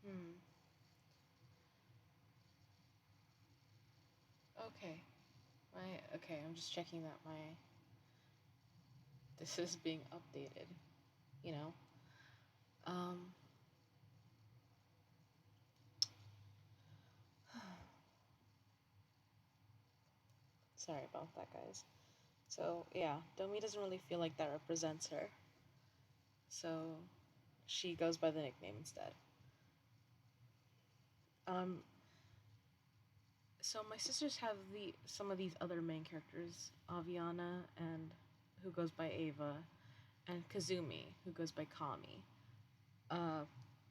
Hmm. Okay. I'm just checking that my this is being updated, you know. Um Sorry about that, guys. So, yeah, Domi doesn't really feel like that represents her. So, she goes by the nickname instead. Um so my sisters have the some of these other main characters, Aviana and who goes by Ava, and Kazumi, who goes by Kami. Uh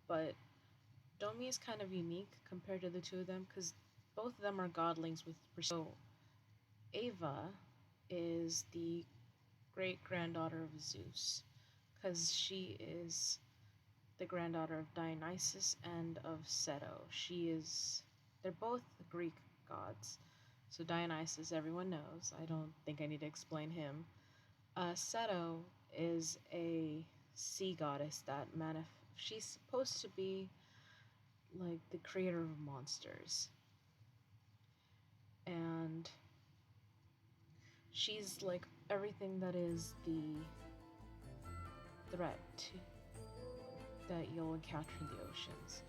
but Domi is kind of unique compared to the two of them because both of them are godlings with so Ava is the great granddaughter of Zeus because she is the granddaughter of Dionysus and of Ceto. They're both Greek gods. So Dionysus, everyone knows. I don't think I need to explain him. Ceto is a sea goddess she's supposed to be like the creator of monsters. And she's like everything that is the threat that you'll encounter in the oceans,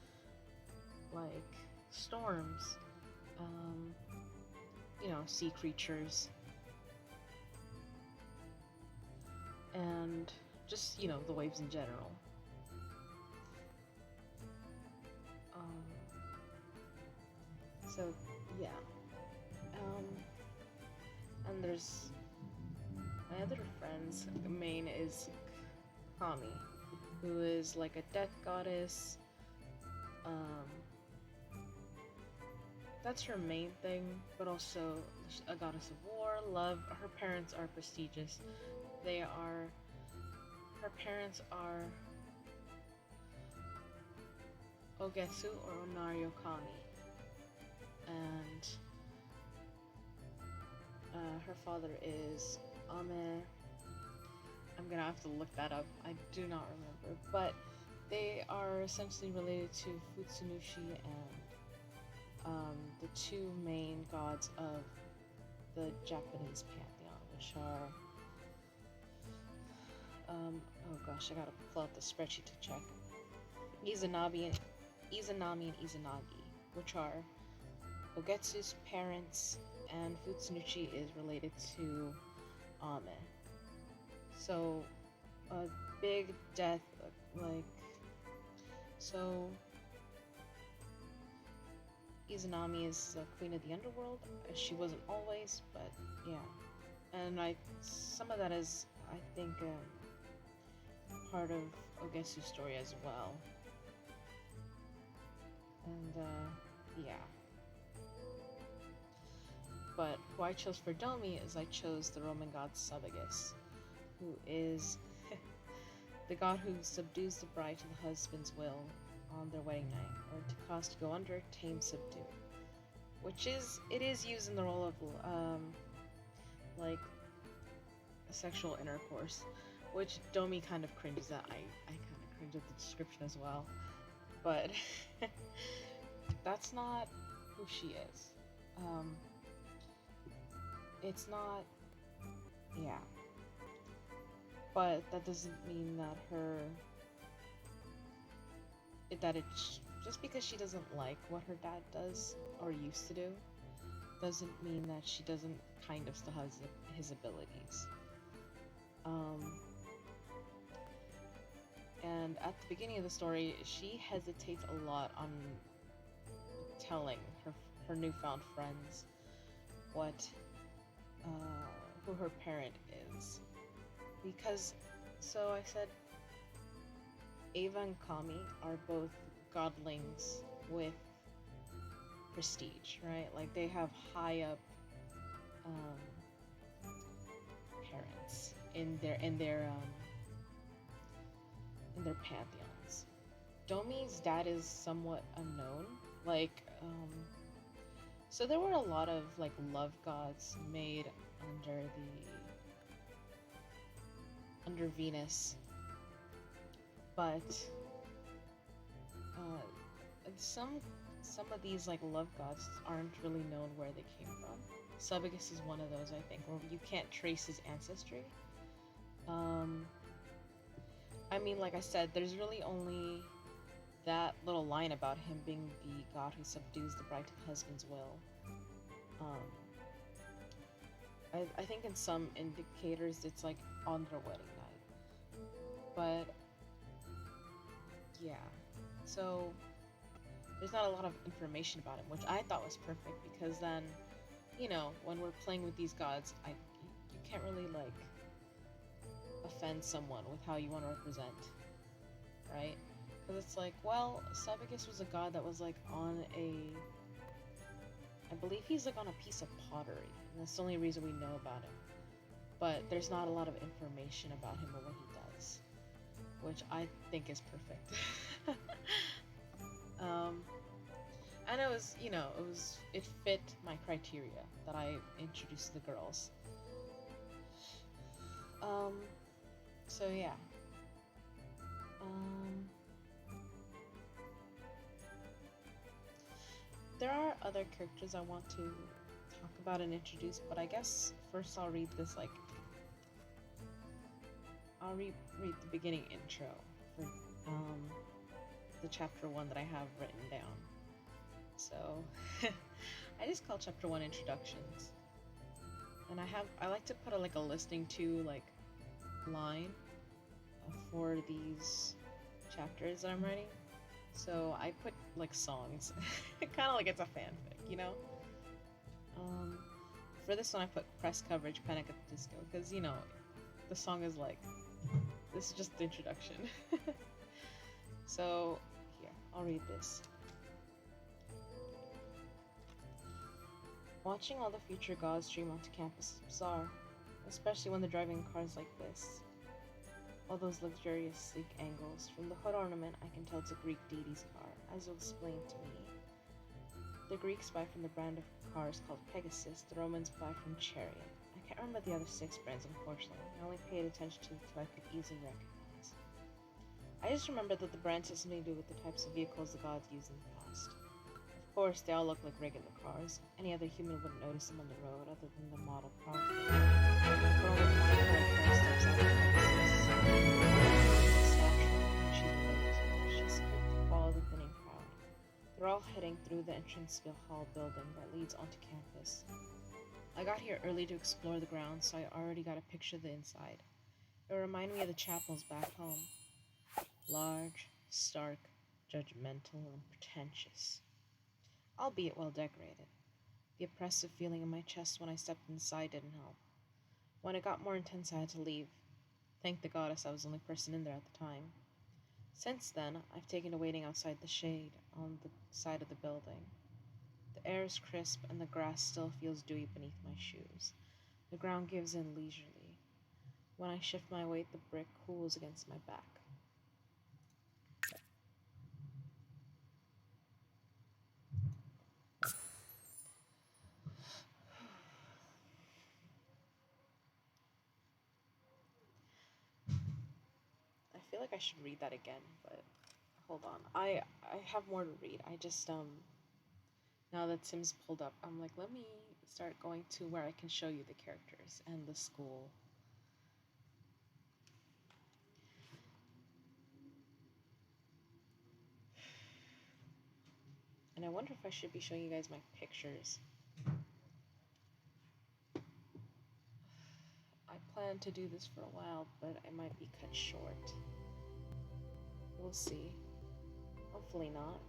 like storms, um, sea creatures, and just the waves in general. Um, so yeah, um, and there's my other friend's main is Kami, who is like a death goddess. Um, that's her main thing, but also a goddess of war, love. Her parents are prestigious. They are. Her parents are Ogetsu or Onario Kami, and her father is Ame. I'm gonna have to look that up. I do not remember, but they are essentially related to Futsunushi and the two main gods of the Japanese pantheon, which are oh gosh, I gotta pull out the spreadsheet to check. Izanami and Izanagi, which are Ogetsu's parents, and Futsunuchi is related to Ame. So, a big death, like, so Izanami is the queen of the underworld. She wasn't always, but yeah. And some of that is, I think, part of Ogetsu's story as well. And, yeah. But who I chose for Domi is I chose the Roman god Subagus, who is the god who subdues the bride to the husband's will on their wedding night, or to cause to go under, tame, subdue. It is used in the role of, like, a sexual intercourse, which Domi kind of cringes at. I kind of cringe at the description as well. But that's not who she is. Um, it's not, yeah. But that doesn't mean that it's just because she doesn't like what her dad does or used to do, doesn't mean that she doesn't kind of still has his abilities. Um, and at the beginning of the story, she hesitates a lot on telling her newfound friends what who her parent is, because so I said Ava and Kami are both godlings with prestige, right? Like they have high up um, parents in their pantheons. Domi's dad is somewhat unknown. So there were a lot of like love gods made under Venus, but uh, And some of these like love gods aren't really known where they came from. Subigus is one of those, I think, where you can't trace his ancestry. Um, I mean, like I said, there's really only that little line about him being the god who subdues the bride to the husband's will. Um, I think in some indicators it's like on their wedding night. But yeah, so there's not a lot of information about him, which I thought was perfect because then, when we're playing with these gods, you can't really like offend someone with how you want to represent, right? Because it's like, well, Sabagus was a god that was like I believe he's like on a piece of pottery, and that's the only reason we know about him. But there's not a lot of information about him or what he does, which I think is perfect. um, and it fit my criteria that I introduced to the girls. Um, so yeah. Um, there are other characters I want to talk about and introduce, but I guess first I'll read the beginning intro for the chapter 1 that I have written down. So I just call chapter 1 introductions. And I like to put a listening to line for these chapters that I'm writing. So I put songs, kind of like it's a fanfic, you know. For this one I put press coverage Panic at the Disco because the song is this is just the introduction. So here, I'll read this. Watching all the future gods stream onto campus is bizarre, especially when they're driving cars like this. All those luxurious, sleek angles. From the hood ornament, I can tell it's a Greek deity's car, as you'll explain to me. The Greeks buy from the brand of cars called Pegasus, the Romans buy from Chariot. I can't remember the other 6 brands, unfortunately. I only paid attention to the two I could easily recognize. I just remember that the brands had something to do with the types of vehicles the gods used in the past. Of course, they all look like regular cars. Any other human wouldn't notice them on the road other than the model car. The girl with my hair steps out of She's quick to follow the thinning crowd. They're all heading through the entrance hall building that leads onto campus. I got here early to explore the grounds, so I already got a picture of the inside. It reminded me of the chapels back home. Large, stark, judgmental, and pretentious. Albeit well decorated. The oppressive feeling in my chest when I stepped inside didn't help. When it got more intense, I had to leave. Thank the goddess I was the only person in there at the time. Since then, I've taken to waiting outside the shade on the side of the building. The air is crisp and the grass still feels dewy beneath my shoes. The ground gives in leisurely. When I shift my weight, the brick cools against my back. I feel like I should read that again, but hold on. I have more to read. I just now that Tim's pulled up, I'm like, let me start going to where I can show you the characters and the school. And I wonder if I should be showing you guys my pictures. I plan to do this for a while, but I might be cut short. We'll see. Hopefully not.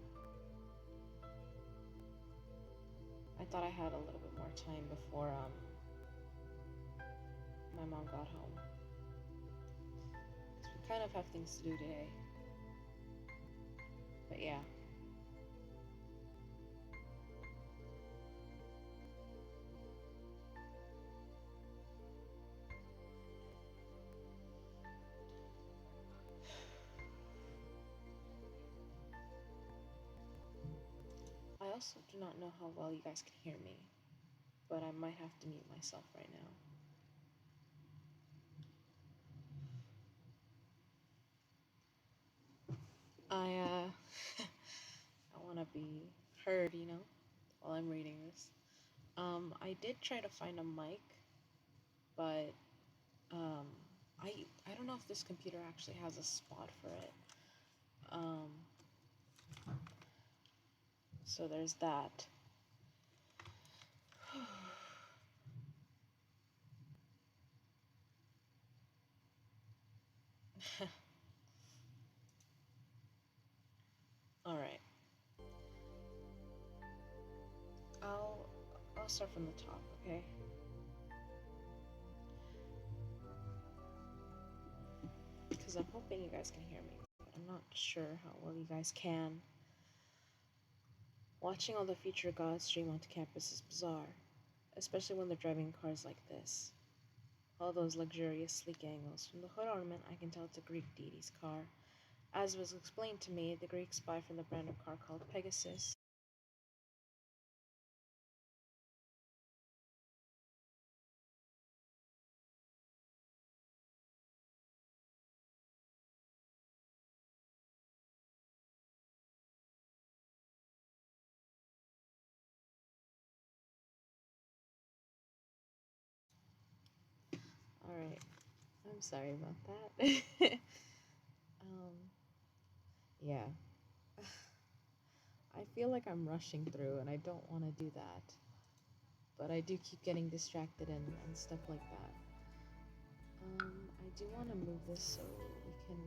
I thought I had a little bit more time before my mom got home. 'Cause we kind of have things to do today. But yeah. I also do not know how well you guys can hear me, but I might have to mute myself right now. I to be heard, while I'm reading this. I did try to find a mic, but um, I don't know if this computer actually has a spot for it. Um, so there's that. All right. I'll I'll start from the top, okay? Because I'm hoping you guys can hear me. But I'm not sure how well you guys can. Watching all the future gods stream onto campus is bizarre, especially when they're driving cars like this. All those luxurious, sleek angles. From the hood ornament, I can tell it's a Greek deity's car. As was explained to me, the Greeks buy from the brand of car called Pegasus. Alright, I'm sorry about that. um, yeah. I feel like I'm rushing through and I don't want to do that. But I do keep getting distracted and stuff like that. I do want to move this so we can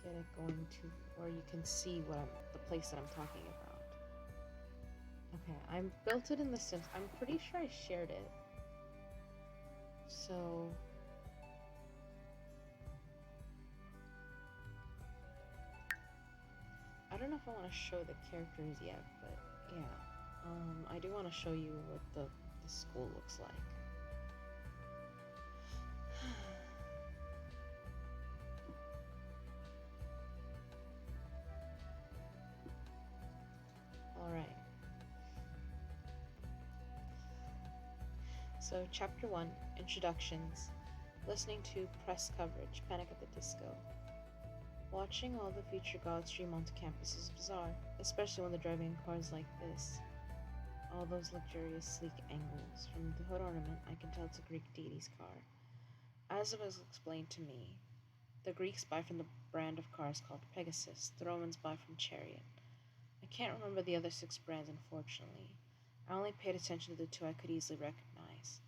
get it going to where you can see the place that I'm talking about. Okay, I built it in the Sims. I'm pretty sure I shared it. So I don't know if I want to show the characters yet, but yeah. I do want to show you what the school looks like. Alright. So, Chapter 1 Introductions. Listening to press coverage, Panic at the Disco. Watching all the future gods stream onto campus is bizarre, especially when they're driving cars like this. All those luxurious, sleek angles. From the hood ornament, I can tell it's a Greek deity's car. As it was explained to me, the Greeks buy from the brand of cars called Pegasus, the Romans buy from Chariot. I can't remember the other 6 brands, unfortunately. I only paid attention to the 2 I could easily recognize.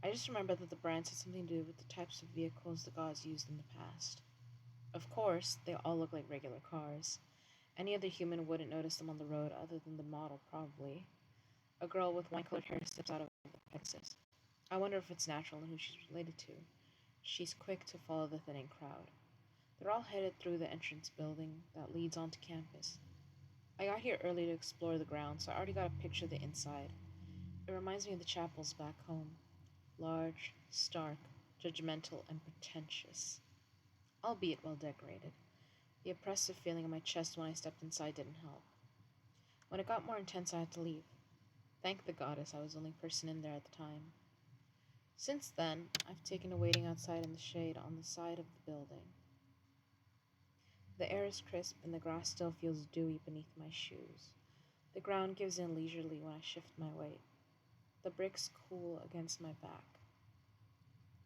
I just remember that the brands had something to do with the types of vehicles the gods used in the past. Of course, they all look like regular cars. Any other human wouldn't notice them on the road other than the model, probably. A girl with wine-colored hair steps out of the Pegasus. I wonder if it's natural and who she's related to. She's quick to follow the thinning crowd. They're all headed through the entrance building that leads onto campus. I got here early to explore the grounds, so I already got a picture of the inside. It reminds me of the chapels back home. Large, stark, judgmental, and pretentious. Albeit well decorated. The oppressive feeling in my chest when I stepped inside didn't help. When it got more intense, I had to leave. Thank the goddess I was the only person in there at the time. Since then, I've taken to waiting outside in the shade on the side of the building. The air is crisp and the grass still feels dewy beneath my shoes. The ground gives in leisurely when I shift my weight. The bricks cool against my back.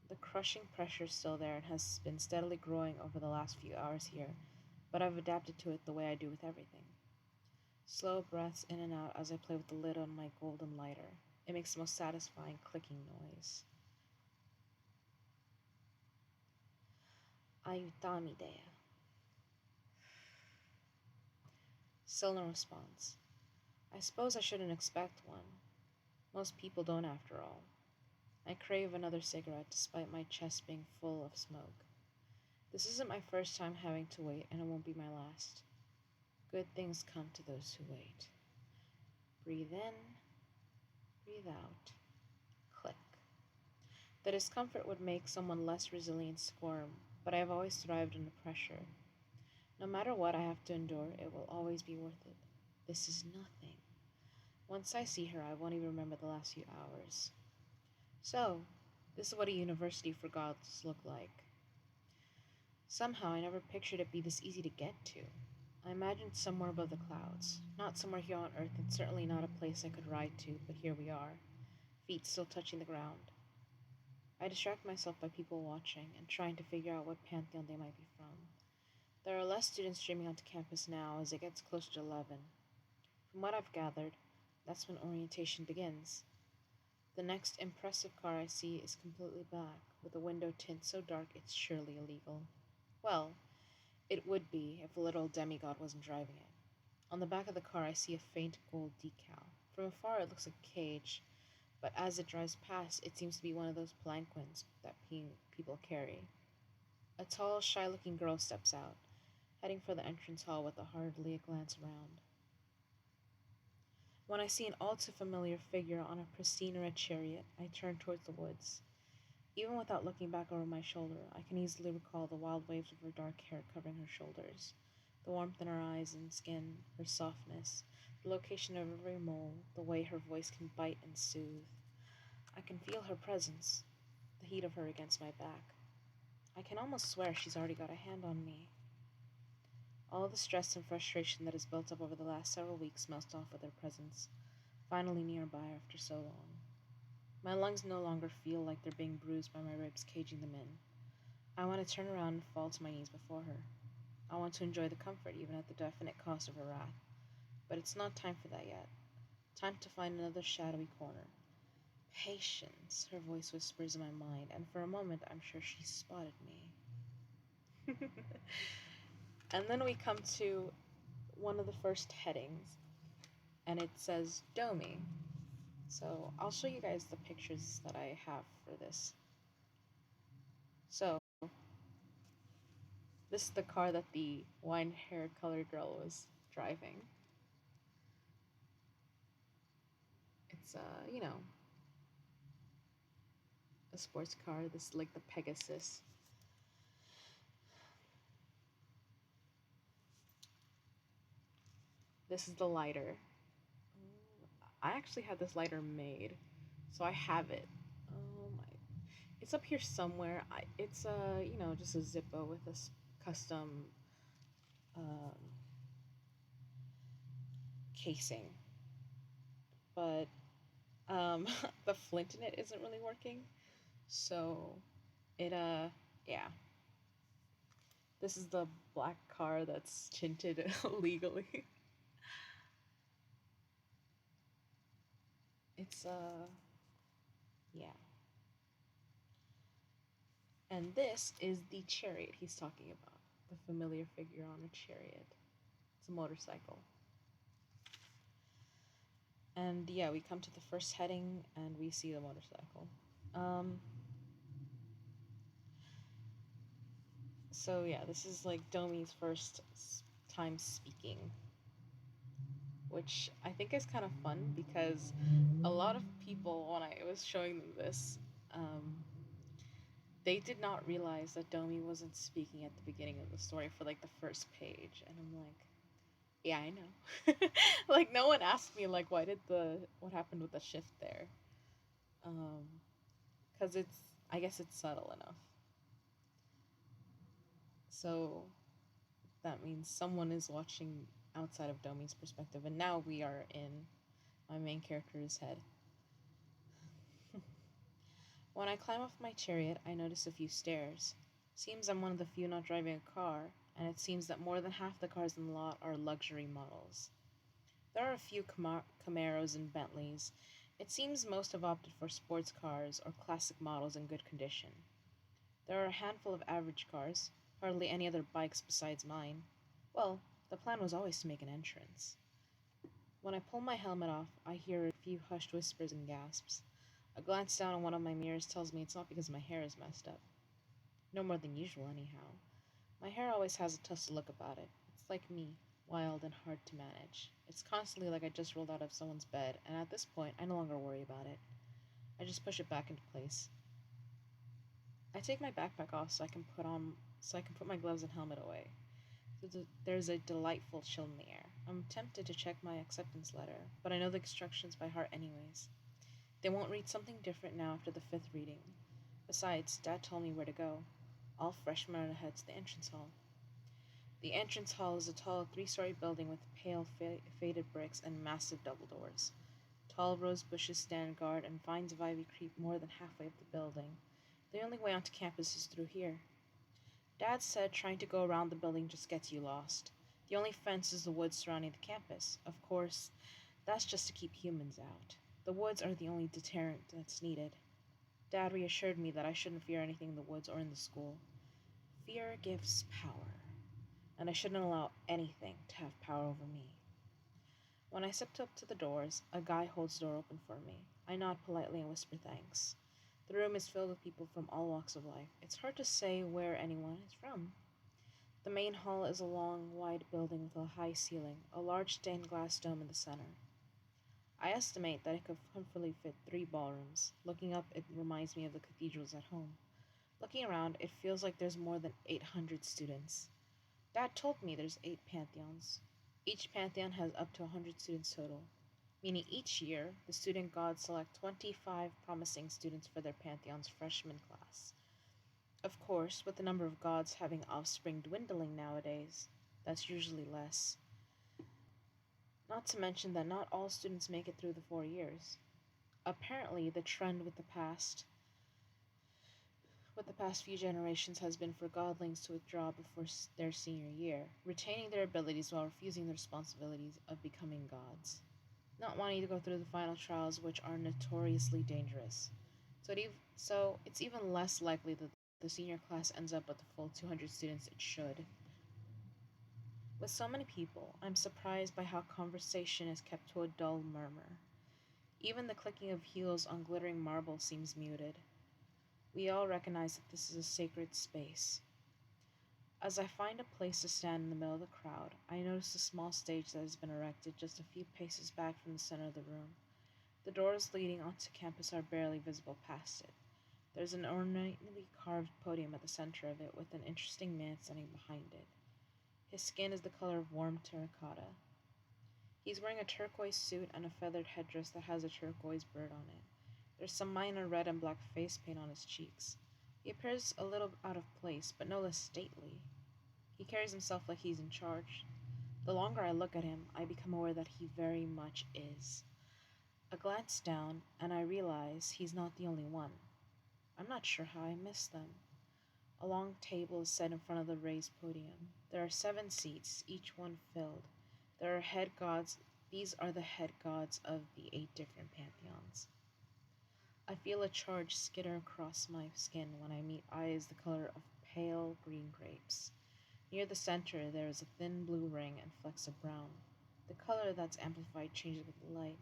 The crushing pressure is still there and has been steadily growing over the last few hours here, but I've adapted to it the way I do with everything. Slow breaths in and out as I play with the lid on my golden lighter. It makes the most satisfying clicking noise. Aiutami Dea. Still no response. I suppose I shouldn't expect one. Most people don't, after all. I crave another cigarette despite my chest being full of smoke. This isn't my first time having to wait, and it won't be my last. Good things come to those who wait. Breathe in, breathe out. Click. The discomfort would make someone less resilient squirm, but I have always thrived under pressure. No matter what I have to endure, it will always be worth it. This is nothing. Once I see her, I won't even remember the last few hours. So, this is what a university for gods look like. Somehow, I never pictured it be this easy to get to. I imagined somewhere above the clouds, not somewhere here on Earth, and certainly not a place I could ride to, but here we are, feet still touching the ground. I distract myself by people watching and trying to figure out what pantheon they might be from. There are less students streaming onto campus now as it gets closer to 11. From what I've gathered, that's when orientation begins. The next impressive car I see is completely black, with a window tint so dark it's surely illegal. Well, it would be if a little demigod wasn't driving it. On the back of the car, I see a faint gold decal. From afar, it looks like a cage, but as it drives past, it seems to be one of those palanquins that people carry. A tall, shy looking girl steps out, heading for the entrance hall with hardly a glance around. When I see an all too familiar figure on a pristine red chariot, I turn towards the woods. Even without looking back over my shoulder, I can easily recall the wild waves of her dark hair covering her shoulders, the warmth in her eyes and skin, her softness, the location of every mole, the way her voice can bite and soothe. I can feel her presence, the heat of her against my back. I can almost swear she's already got a hand on me. All the stress and frustration that has built up over the last several weeks melts off with her presence, finally nearby after so long. My lungs no longer feel like they're being bruised by my ribs caging them in. I want to turn around and fall to my knees before her. I want to enjoy the comfort even at the definite cost of her wrath. But it's not time for that yet. Time to find another shadowy corner. Patience, her voice whispers in my mind, and for a moment I'm sure she spotted me. And then we come to one of the first headings, and it says Domi. So I'll show you guys the pictures that I have for this. So this is the car that the wine hair colored girl was driving. It's a sports car. This is like the Pegasus. This is the lighter. I actually had this lighter made, so I have it. Oh my! It's up here somewhere. It's just a Zippo with a custom um, casing, but the flint in it isn't really working. So it yeah. This is the black car that's tinted illegally. It's yeah. And this is the chariot he's talking about. The familiar figure on a chariot. It's a motorcycle. And yeah, we come to the first heading and we see the motorcycle. Um so yeah, this is like Domi's first time speaking, which I think is kind of fun because a lot of people, when I was showing them this, um, they did not realize that Domi wasn't speaking at the beginning of the story for like the first page, and I'm like, yeah, I know. Like no one asked me like what happened with the shift there, um, because I guess it's subtle enough. So that means someone is watching outside of Domi's perspective, and now we are in my main character's head. When I climb off my chariot, I notice a few stairs. Seems I'm one of the few not driving a car, and it seems that more than half the cars in the lot are luxury models. There are a few Camaros and Bentleys. It seems most have opted for sports cars or classic models in good condition. There are a handful of average cars, hardly any other bikes besides mine. Well, the plan was always to make an entrance. When I pull my helmet off, I hear a few hushed whispers and gasps. A glance down on one of my mirrors tells me it's not because my hair is messed up. No more than usual, anyhow. My hair always has a tussle look about it. It's like me, wild and hard to manage. It's constantly like I just rolled out of someone's bed, and at this point, I no longer worry about it. I just push it back into place. I take my backpack off so I can put my gloves and helmet away. There's a delightful chill in the air. I'm tempted to check my acceptance letter, but I know the instructions by heart anyways. They won't read something different now after the fifth reading. Besides, Dad told me where to go. All freshmen are to head to the entrance hall. The entrance hall is a tall three-story building with pale faded bricks and massive double doors. Tall rose bushes stand guard and vines of ivy creep more than halfway up the building. The only way onto campus is through here. Dad said trying to go around the building just gets you lost. The only fence is the woods surrounding the campus. Of course, that's just to keep humans out. The woods are the only deterrent that's needed. Dad reassured me that I shouldn't fear anything in the woods or in the school. Fear gives power, and I shouldn't allow anything to have power over me. When I stepped up to the doors, a guy holds the door open for me. I nod politely and whisper thanks. The room is filled with people from all walks of life. It's hard to say where anyone is from. The main hall is a long, wide building with a high ceiling, a large stained glass dome in the center. I estimate that it could comfortably fit 3 ballrooms. Looking up, it reminds me of the cathedrals at home. Looking around, it feels like there's more than 800 students. Dad told me there's 8 pantheons. Each pantheon has up to 100 students total, meaning each year the student gods select 25 promising students for their pantheon's freshman class. Of course, with the number of gods having offspring dwindling nowadays, that's usually less. Not to mention that not all students make it through the 4 years. Apparently, the trend with the past few generations has been for godlings to withdraw before their senior year, retaining their abilities while refusing the responsibilities of becoming gods, not wanting to go through the final trials, which are notoriously dangerous. So it's even less likely that the senior class ends up with the full 200 students it should. With so many people, I'm surprised by how conversation is kept to a dull murmur. Even the clicking of heels on glittering marble seems muted. We all recognize that this is a sacred space. As I find a place to stand in the middle of the crowd, I notice a small stage that has been erected just a few paces back from the center of the room. The doors leading onto campus are barely visible past it. There's an ornately carved podium at the center of it with an interesting man standing behind it. His skin is the color of warm terracotta. He's wearing a turquoise suit and a feathered headdress that has a turquoise bird on it. There's some minor red and black face paint on his cheeks. He appears a little out of place, but no less stately. He carries himself like he's in charge. The longer I look at him, I become aware that he very much is. A glance down, and I realize he's not the only one. I'm not sure how I missed them. A long table is set in front of the raised podium. There are 7 seats, each one filled. There are head gods. These are the head gods of the 8 different pantheons. I feel a charge skitter across my skin when I meet eyes the color of pale green grapes. Near the center, there is a thin blue ring and flecks of brown. The color that's amplified changes with the light,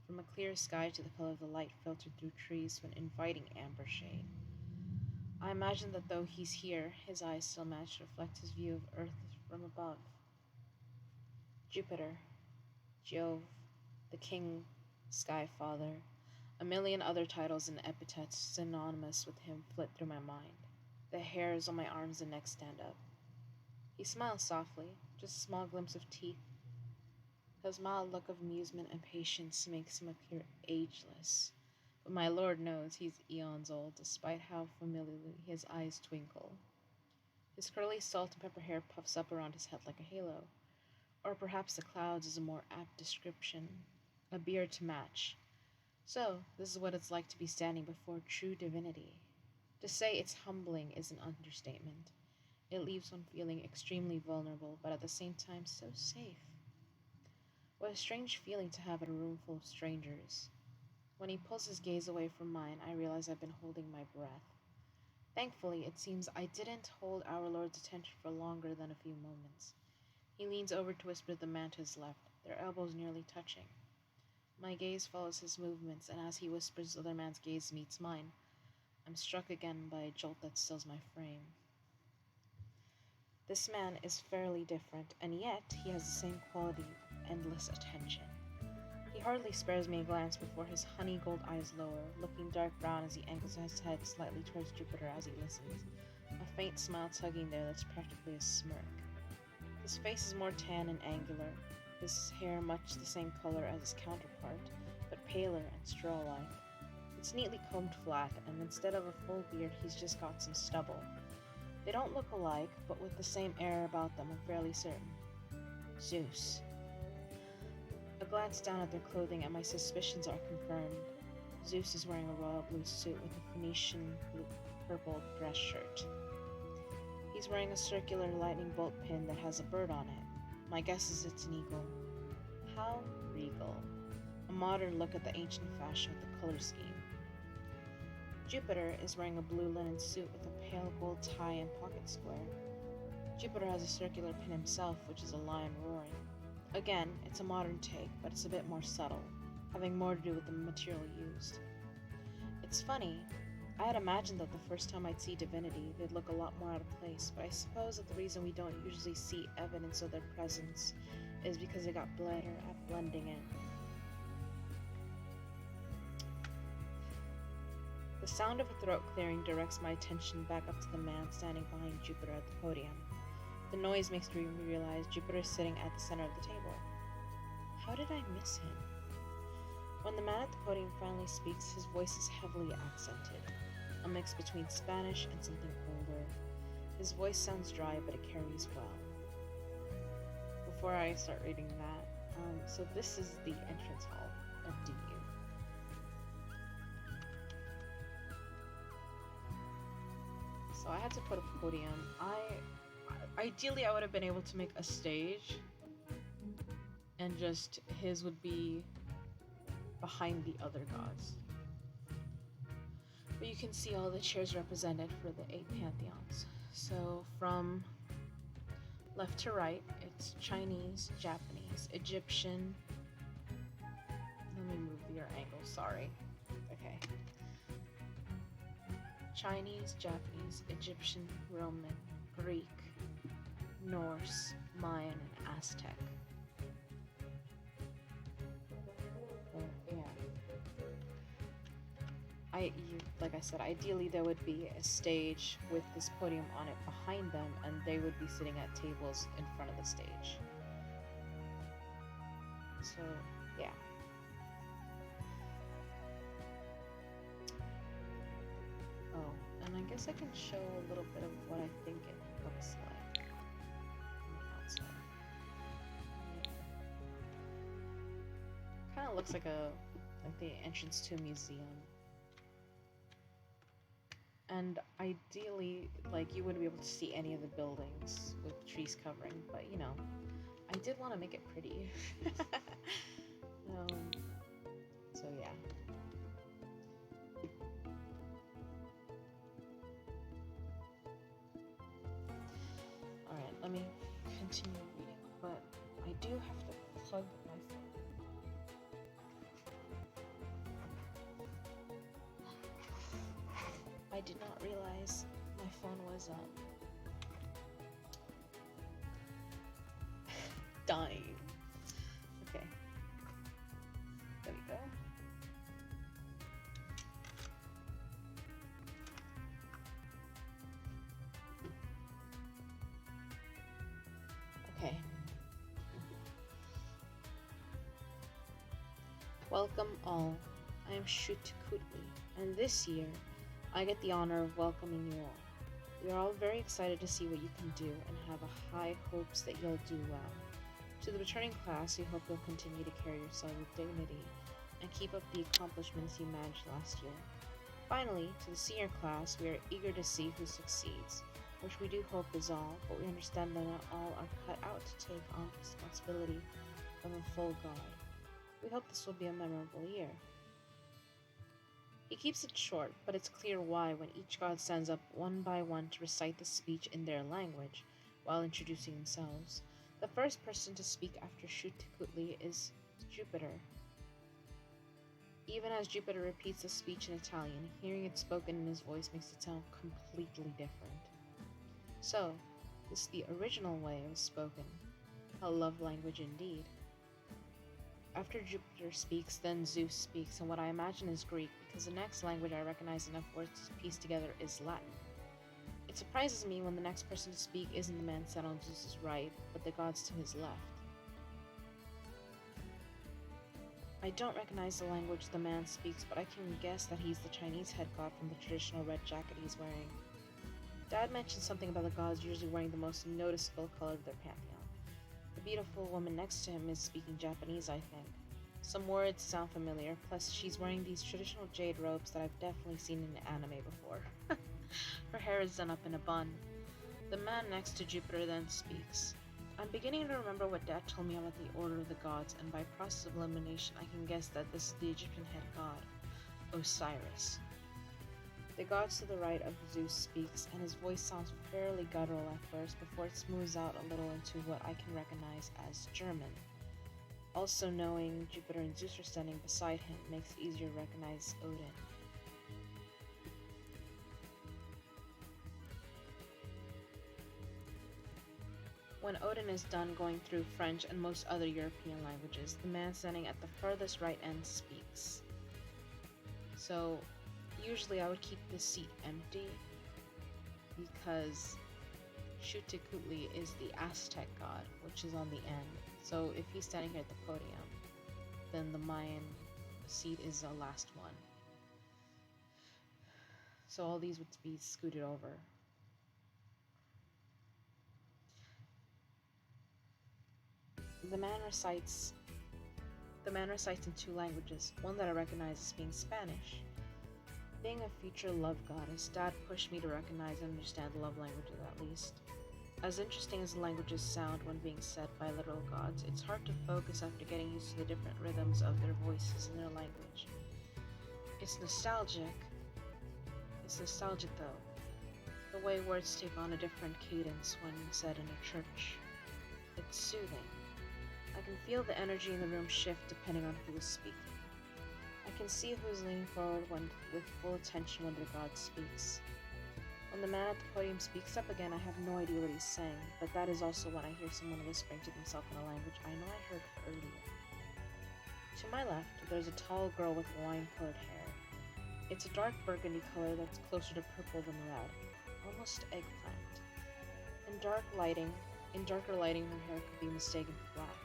from a clear sky to the color of the light filtered through trees to an inviting amber shade. I imagine that though he's here, his eyes still match to reflect his view of Earth from above. Jupiter, Jove, the King, Sky Father, a million other titles and epithets synonymous with him flit through my mind. The hairs on my arms and neck stand up. He smiles softly, just a small glimpse of teeth. His mild look of amusement and patience makes him appear ageless. But my lord knows he's eons old, despite how familiarly his eyes twinkle. His curly salt and pepper hair puffs up around his head like a halo. Or perhaps the clouds is a more apt description. A beard to match. So, this is what it's like to be standing before true divinity. To say it's humbling is an understatement. It leaves one feeling extremely vulnerable, but at the same time so safe. What a strange feeling to have in a room full of strangers. When he pulls his gaze away from mine, I realize I've been holding my breath. Thankfully, it seems I didn't hold our Lord's attention for longer than a few moments. He leans over to whisper to the man to his left, their elbows nearly touching. My gaze follows his movements, and as he whispers, the other man's gaze meets mine. I'm struck again by a jolt that stills my frame. This man is fairly different, and yet he has the same quality of endless attention. He hardly spares me a glance before his honey gold eyes lower, looking dark brown as he angles his head slightly towards Jupiter as he listens, a faint smile tugging there that's practically a smirk. His face is more tan and angular, his hair much the same color as his counterpart, but paler and straw-like. It's neatly combed flat, and instead of a full beard, he's just got some stubble. They don't look alike, but with the same air about them, I'm fairly certain. Zeus. A glance down at their clothing and my suspicions are confirmed. Zeus is wearing a royal blue suit with a Phoenician purple dress shirt. He's wearing a circular lightning bolt pin that has a bird on it. My guess is it's an eagle. How regal. A modern look at the ancient fashion with the color scheme. Jupiter is wearing a blue linen suit with a pale gold tie and pocket square. Jupiter has a circular pin himself, which is a lion roaring. Again, it's a modern take, but it's a bit more subtle, having more to do with the material used. It's funny, I had imagined that the first time I'd see divinity, they'd look a lot more out of place, but I suppose that the reason we don't usually see evidence of their presence is because they got better at blending in. The sound of a throat clearing directs my attention back up to the man standing behind Jupiter at the podium. The noise makes me realize Jupiter is sitting at the center of the table. How did I miss him? When the man at the podium finally speaks, his voice is heavily accented, a mix between Spanish and something older. His voice sounds dry, but it carries well. Before I start reading that, so this is the entrance hall of DU. So I had to put a podium. Ideally, I would have been able to make a stage, and just his would be behind the other gods. But you can see all the chairs represented for the 8 pantheons. So from left to right, it's Chinese, Japanese, Egyptian. Let me move your angle, sorry. Okay. Chinese, Japanese, Egyptian, Roman, Greek, Norse, Mayan, and Aztec. Like I said, ideally there would be a stage with this podium on it behind them, and they would be sitting at tables in front of the stage. So, yeah. Oh, and I guess I can show a little bit of what I think it looks like on the outside. Kind of looks like the entrance to a museum. And ideally, like, you wouldn't be able to see any of the buildings with trees covering, but you know, I did want to make it pretty. So yeah. Alright, let me continue reading, but I do have to plug my phone. I did not realize my phone was dying. Okay. There we go. Okay. Welcome all. I am Shutukutli, and this year I get the honor of welcoming you all. We are all very excited to see what you can do and have a high hopes that you'll do well. To the returning class, we hope you'll continue to carry yourself with dignity and keep up the accomplishments you managed last year. Finally, to the senior class, we are eager to see who succeeds, which we do hope is all, but we understand that not all are cut out to take on the responsibility of a full god. We hope this will be a memorable year. He keeps it short, but it's clear why when each god stands up one by one to recite the speech in their language while introducing themselves. The first person to speak after Shutukutli is Jupiter. Even as Jupiter repeats the speech in Italian, hearing it spoken in his voice makes it sound completely different. So, this is the original way it was spoken. A love language indeed. After Jupiter speaks, then Zeus speaks, and what I imagine is Greek, because the next language I recognize enough words to piece together is Latin. It surprises me when the next person to speak isn't the man set on Zeus's right, but the gods to his left. I don't recognize the language the man speaks, but I can guess that he's the Chinese head god from the traditional red jacket he's wearing. Dad mentioned something about the gods usually wearing the most noticeable color of their pantheon. The beautiful woman next to him is speaking Japanese, I think. Some words sound familiar, plus she's wearing these traditional jade robes that I've definitely seen in anime before. Her hair is done up in a bun. The man next to Jupiter then speaks. I'm beginning to remember what Dad told me about the order of the gods, and by process of elimination I can guess that this is the Egyptian head god, Osiris. The god to the right of Zeus speaks, and his voice sounds fairly guttural at first before it smooths out a little into what I can recognize as German. Also, knowing Jupiter and Zeus are standing beside him makes it easier to recognize Odin. When Odin is done going through French and most other European languages, the man standing at the furthest right end speaks. So, usually I would keep the seat empty because Shutikutli is the Aztec god, which is on the end. So if he's standing here at the podium, then the Mayan seat is the last one. So all these would be scooted over. The man recites in two languages, one that I recognize as being Spanish. Being a future love goddess, Dad pushed me to recognize and understand the love languages at least. As interesting as the languages sound when being said by literal gods, it's hard to focus after getting used to the different rhythms of their voices in their language. It's nostalgic though, the way words take on a different cadence when said in a church. It's soothing. I can feel the energy in the room shift depending on who is speaking. I can see who's leaning forward with full attention when their god speaks. When the man at the podium speaks up again, I have no idea what he's saying, but that is also when I hear someone whispering to themselves in a language I know I heard earlier. To my left, there's a tall girl with wine-colored hair. It's a dark burgundy color that's closer to purple than red, almost eggplant. In darker lighting, her hair could be mistaken for black.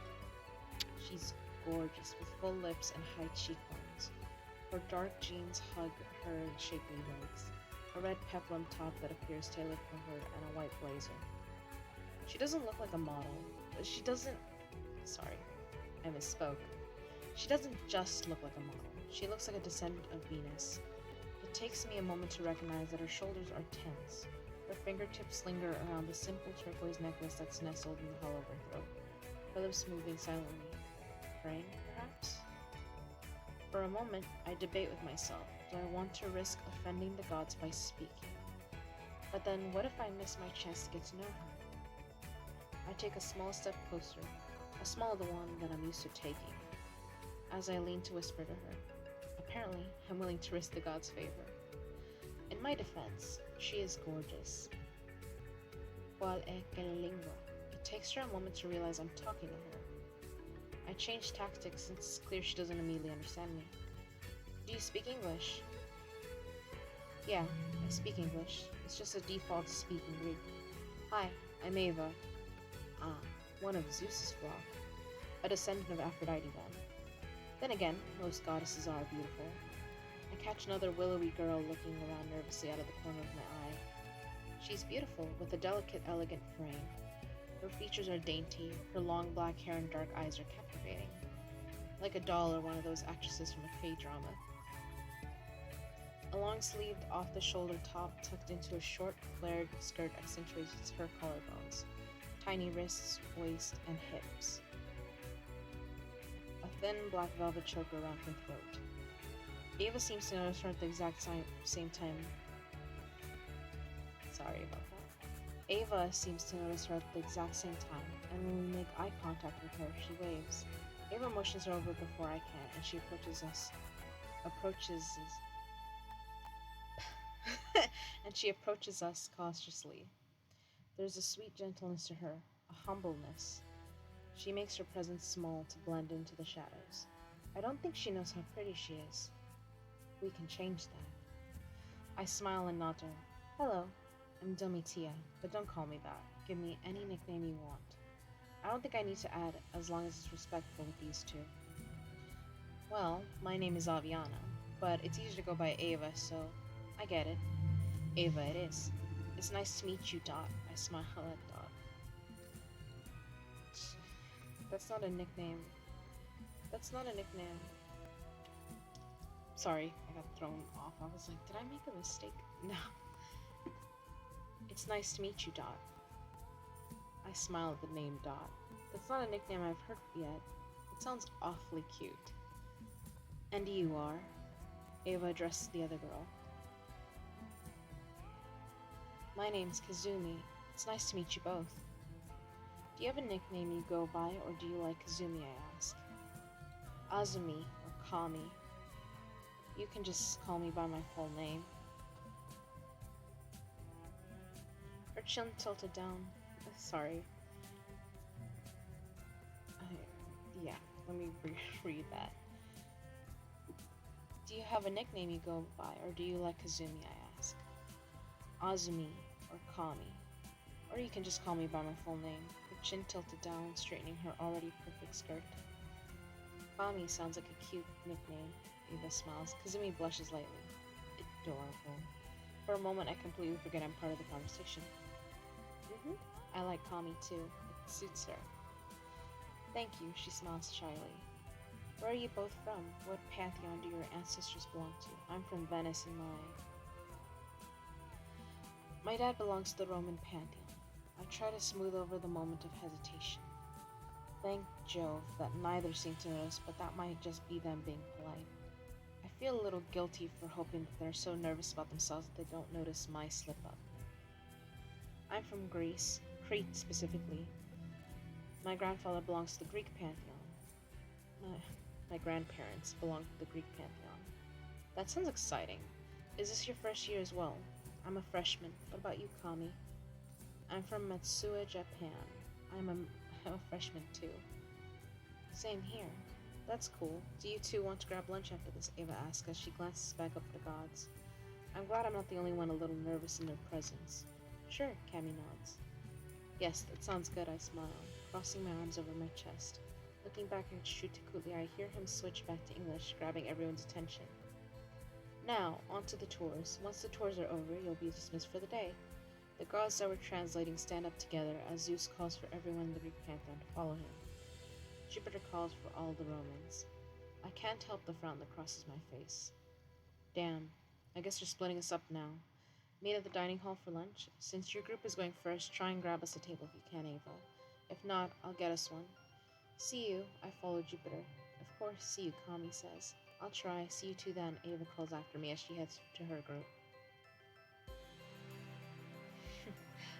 She's gorgeous, with full lips and high cheekbones. Her dark jeans hug her shapely legs. A red peplum top that appears tailored for her, and a white blazer. She doesn't look like a model. Sorry, I misspoke. She doesn't just look like a model. She looks like a descendant of Venus. It takes me a moment to recognize that her shoulders are tense. Her fingertips linger around the simple turquoise necklace that's nestled in the hollow of her throat. Her lips moving silently. Praying, perhaps? For a moment, I debate with myself. Do I want to risk offending the gods by speaking? But then, what if I miss my chance to get to know her? I take a small step closer, a smaller one than I'm used to taking, as I lean to whisper to her. Apparently, I'm willing to risk the god's favor. In my defense, she is gorgeous. Cual es que lingua? It takes her a moment to realize I'm talking to her. I change tactics since it's clear she doesn't immediately understand me. Do you speak English? Yeah, I speak English. It's just a default to speak in Greek. Hi, I'm Ava. Ah, one of Zeus's flock. A descendant of Aphrodite then again, most goddesses are beautiful. I catch another willowy girl looking around nervously out of the corner of my eye. She's beautiful, with a delicate, elegant frame. Her features are dainty, her long black hair and dark eyes are captivating. Like a doll or one of those actresses from a K-drama. A long-sleeved, off-the-shoulder top tucked into a short, flared skirt accentuates her collarbones, tiny wrists, waist, and hips. A thin black velvet choker around her throat. Ava seems to notice her at the exact same time. Sorry about that. Ava seems to notice her at the exact same time, and when we make eye contact with her, she waves. Ava motions her over before I can, and she approaches us cautiously. There's a sweet gentleness to her, a humbleness. She makes her presence small to blend into the shadows. I don't think she knows how pretty she is. We can change that. I smile and nod to her. Hello, I'm Domitia, but don't call me that. Give me any nickname you want. I don't think I need to add, as long as it's respectful with these two. Well, my name is Aviana, but it's easier to go by Ava, so I get it. Ava it is. It's nice to meet you, Dot. I smile at Dot. That's not a nickname. That's not a nickname. Sorry, I got thrown off. I was like, did I make a mistake? No. It's nice to meet you, Dot. I smile at the name Dot. That's not a nickname I've heard yet. It sounds awfully cute. And you are? Ava addressed the other girl. My name's Kazumi. It's nice to meet you both. Do you have a nickname you go by, or do you like Kazumi, I ask? Azumi, or Kami. You can just call me by my full name. Her chin tilted down. Sorry. Yeah, let me read that. Do you have a nickname you go by, or do you like Kazumi, I ask? Azumi, or Kami. Or you can just call me by my full name. Her chin tilted down, straightening her already perfect skirt. Kami sounds like a cute nickname. Ava smiles. Kazumi blushes lightly. Adorable. For a moment, I completely forget I'm part of the conversation. I like Kami too. It suits her. Thank you, she smiles shyly. Where are you both from? What pantheon do your ancestors belong to? I'm from Venice and my dad belongs to the Roman pantheon. I try to smooth over the moment of hesitation. Thank Jove that neither seem to notice, but that might just be them being polite. I feel a little guilty for hoping that they're so nervous about themselves that they don't notice my slip-up. I'm from Greece, Crete specifically. My grandfather belongs to the Greek pantheon. My grandparents belong to the Greek pantheon. That sounds exciting. Is this your first year as well? I'm a freshman. What about you, Kami? I'm from Matsuo, Japan. I'm a freshman too. Same here. That's cool. Do you two want to grab lunch after this? Ava asks as she glances back up at the gods. I'm glad I'm not the only one a little nervous in their presence. Sure, Kami nods. Yes, that sounds good, I smile, crossing my arms over my chest. Looking back at Shutakuli, I hear him switch back to English, grabbing everyone's attention. Now, on to the tours. Once the tours are over, you'll be dismissed for the day. The gods that were translating stand up together as Zeus calls for everyone in the Greek pantheon to follow him. Jupiter calls for all the Romans. I can't help the frown that crosses my face. Damn, I guess you're splitting us up now. Meet at the dining hall for lunch? Since your group is going first, try and grab us a table if you can, Ava. If not, I'll get us one. See you, I follow Jupiter. Of course, see you, Kami says. I'll try. See you two then, Ava calls after me as she heads to her group.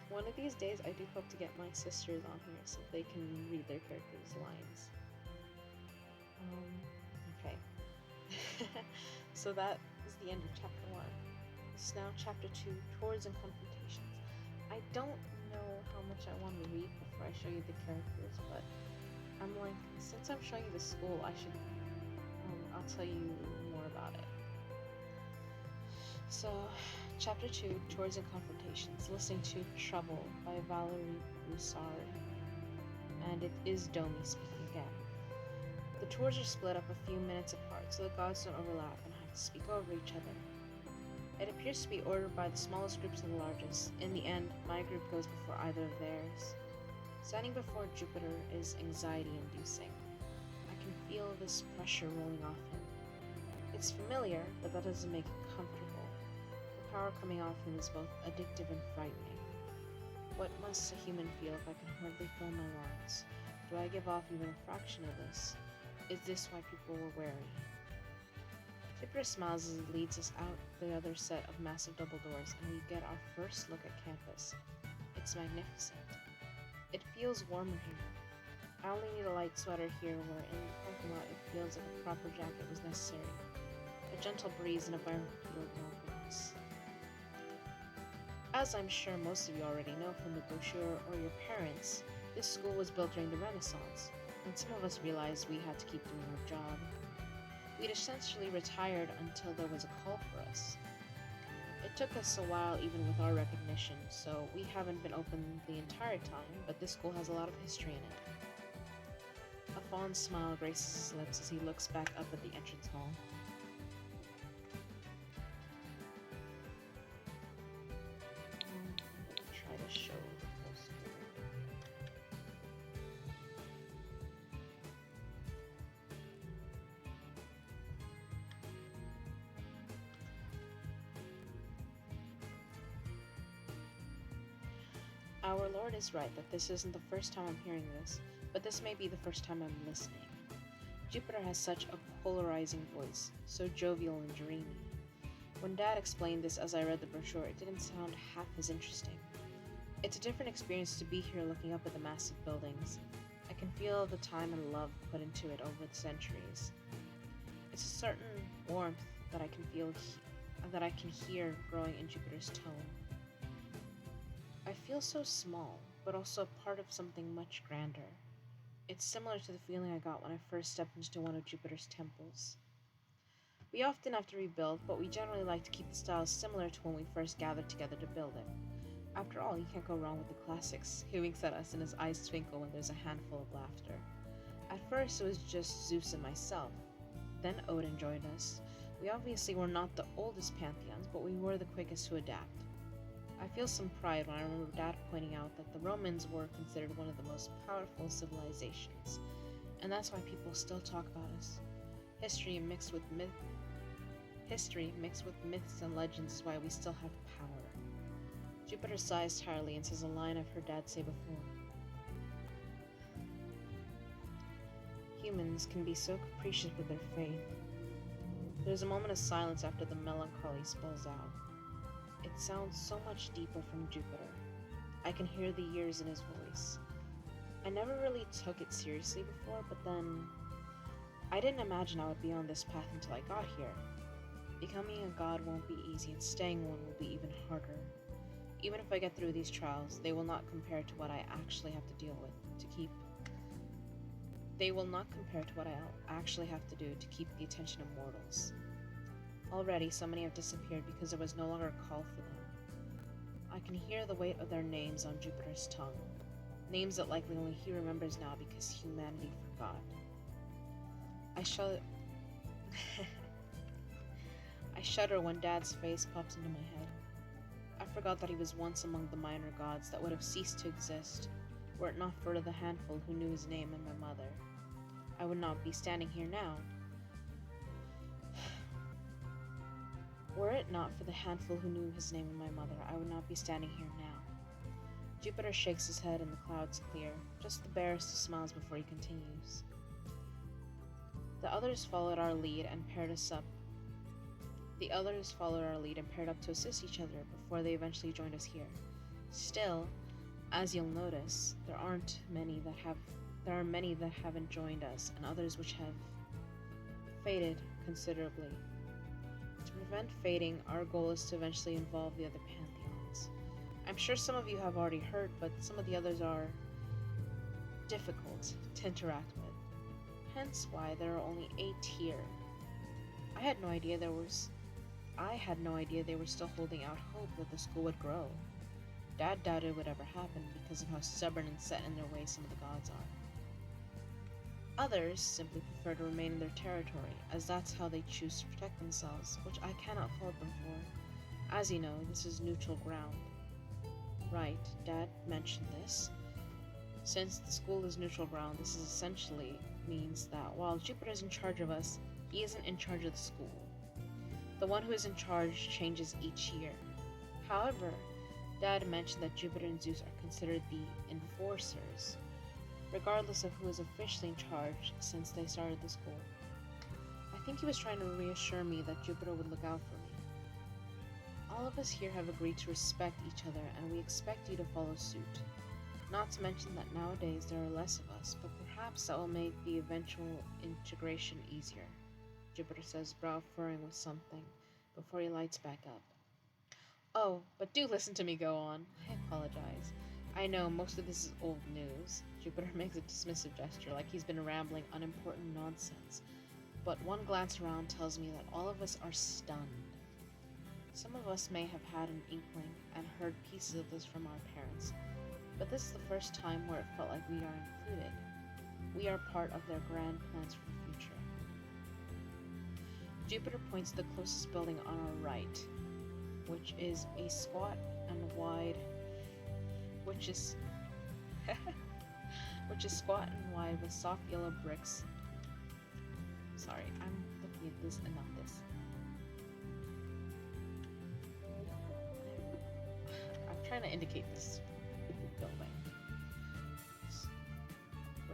One of these days, I do hope to get my sisters on here so they can read their characters' lines. Okay. So that is the end of chapter 1. It's now chapter 2, Tours and Confrontations. I don't know how much I want to read before I show you the characters, but I'm like, since I'm showing you the school, I should, I'll tell you more about it. So, chapter 2, Tours and Confrontations, listening to Trouble by Valerie Broussard. And it is Domi speaking again. The tours are split up a few minutes apart, so the gods don't overlap and have to speak over each other. It appears to be ordered by the smallest group to the largest. In the end, my group goes before either of theirs. Standing before Jupiter is anxiety-inducing. I can feel this pressure rolling off him. It's familiar, but that doesn't make it comfortable. The power coming off him is both addictive and frightening. What must a human feel if I can hardly fill my lungs? Do I give off even a fraction of this? Is this why people were wary? Jupiter smiles as he leads us out the other set of massive double doors, and we get our first look at campus. It's magnificent. It feels warmer here. I only need a light sweater here, where in the parking lot it feels like a proper jacket was necessary. A gentle breeze and a vibrant field welcomes. As I'm sure most of you already know from the brochure or your parents, this school was built during the Renaissance, and some of us realized we had to keep doing our job. We'd essentially retired until there was a call for us. It took us a while even with our recognition, so we haven't been open the entire time, but this school has a lot of history in it. A fond smile graces his lips as he looks back up at the entrance hall. Our Lord is right that this isn't the first time I'm hearing this, but this may be the first time I'm listening. Jupiter has such a polarizing voice, so jovial and dreamy. When Dad explained this as I read the brochure, it didn't sound half as interesting. It's a different experience to be here looking up at the massive buildings. I can feel the time and love put into it over the centuries. It's a certain warmth that I can that I can hear growing in Jupiter's tone. I feel so small, but also part of something much grander. It's similar to the feeling I got when I first stepped into one of Jupiter's temples. We often have to rebuild, but we generally like to keep the styles similar to when we first gathered together to build it. After all, you can't go wrong with the classics. He winks at us and his eyes twinkle when there's a handful of laughter. At first, it was just Zeus and myself. Then Odin joined us. We obviously were not the oldest pantheons, but we were the quickest to adapt. I feel some pride when I remember Dad pointing out that the Romans were considered one of the most powerful civilizations, and that's why people still talk about us. History mixed with myths and legends is why we still have power. Jupiter sighs tiredly and says a line I've heard Dad say before. Humans can be so capricious with their faith. There's a moment of silence after the melancholy spills out. It sounds so much deeper from Jupiter. I can hear the years in his voice. I never really took it seriously before, but then I didn't imagine I would be on this path until I got here. Becoming a god won't be easy, and staying one will be even harder. Even if I get through these trials, they will not compare to what I actually have to deal with to keep. They will not compare to what I'll actually have to do to keep the attention of mortals. Already, so many have disappeared because there was no longer a call for them. I can hear the weight of their names on Jupiter's tongue, names that likely only he remembers now because humanity forgot. I shudder when Dad's face pops into my head. I forgot that he was once among the minor gods that would have ceased to exist, were it not for the handful who knew his name and my mother. I would not be standing here now. Were it not for the handful who knew his name and my mother, I would not be standing here now. Jupiter shakes his head and the clouds clear, just the barest of smiles before he continues. The others followed our lead and paired up to assist each other before they eventually joined us here. Still, as you'll notice, there are many that haven't joined us, and others which have faded considerably. To prevent fading, our goal is to eventually involve the other pantheons. I'm sure some of you have already heard, but some of the others are difficult to interact with. Hence why there are only 8 here. I had no idea they were still holding out hope that the school would grow. Dad doubted it would ever happen because of how stubborn and set in their ways some of the gods are. Others simply prefer to remain in their territory, as that's how they choose to protect themselves, which I cannot fault them for. As you know, this is neutral ground. Right, Dad mentioned this. Since the school is neutral ground, this is essentially means that while Jupiter is in charge of us, he isn't in charge of the school. The one who is in charge changes each year. However, Dad mentioned that Jupiter and Zeus are considered the enforcers, regardless of who is officially in charge since they started the school. I think he was trying to reassure me that Jupiter would look out for me. All of us here have agreed to respect each other, and we expect you to follow suit. Not to mention that nowadays there are less of us, but perhaps that will make the eventual integration easier, Jupiter says, brow furrowing with something, before he lights back up. Oh, but do listen to me go on. I apologize. I know most of this is old news. Jupiter makes a dismissive gesture, like he's been rambling unimportant nonsense. But one glance around tells me that all of us are stunned. Some of us may have had an inkling and heard pieces of this from our parents, but this is the first time where it felt like we are included. We are part of their grand plans for the future. Jupiter points to the closest building on our right, which is squat and wide with soft yellow bricks. Sorry, I'm looking at this and not this. I'm trying to indicate this.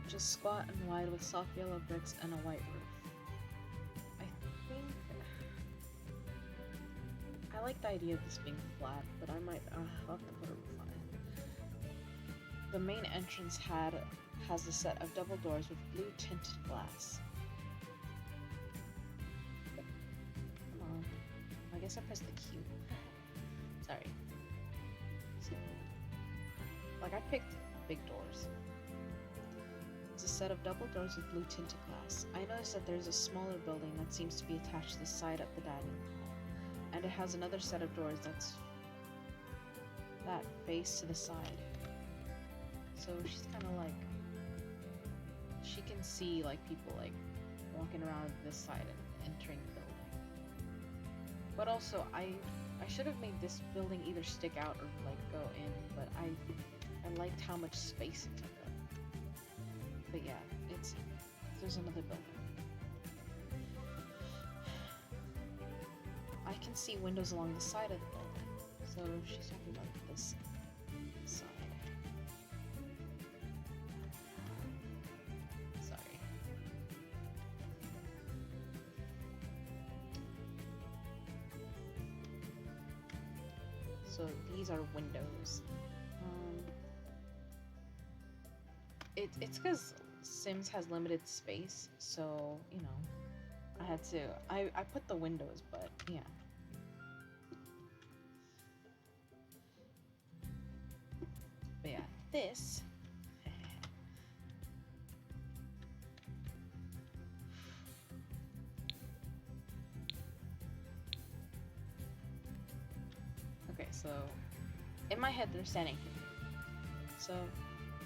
which is squat and wide with soft yellow bricks and a white roof. I think I like the idea of this being flat, but I might I'll have to put a roof on it. The main entrance has a set of double doors with blue tinted glass. Come on. I guess I pressed the Q. Sorry. So, like, I picked big doors. It's a set of double doors with blue tinted glass. I noticed that there's a smaller building that seems to be attached to the side of the dining hall, and it has another set of doors that face to the side. So she's kind of like, she can see like people like walking around this side and entering the building. But also, I should have made this building either stick out or like go in, but I liked how much space it took up. But yeah, there's another building. I can see windows along the side of the building, so she's talking about this side. Sorry. So these are windows. It's because Sims has limited space, so you know, I had to. I put the windows, but yeah. But yeah, this. Okay, so in my head they're standing here. So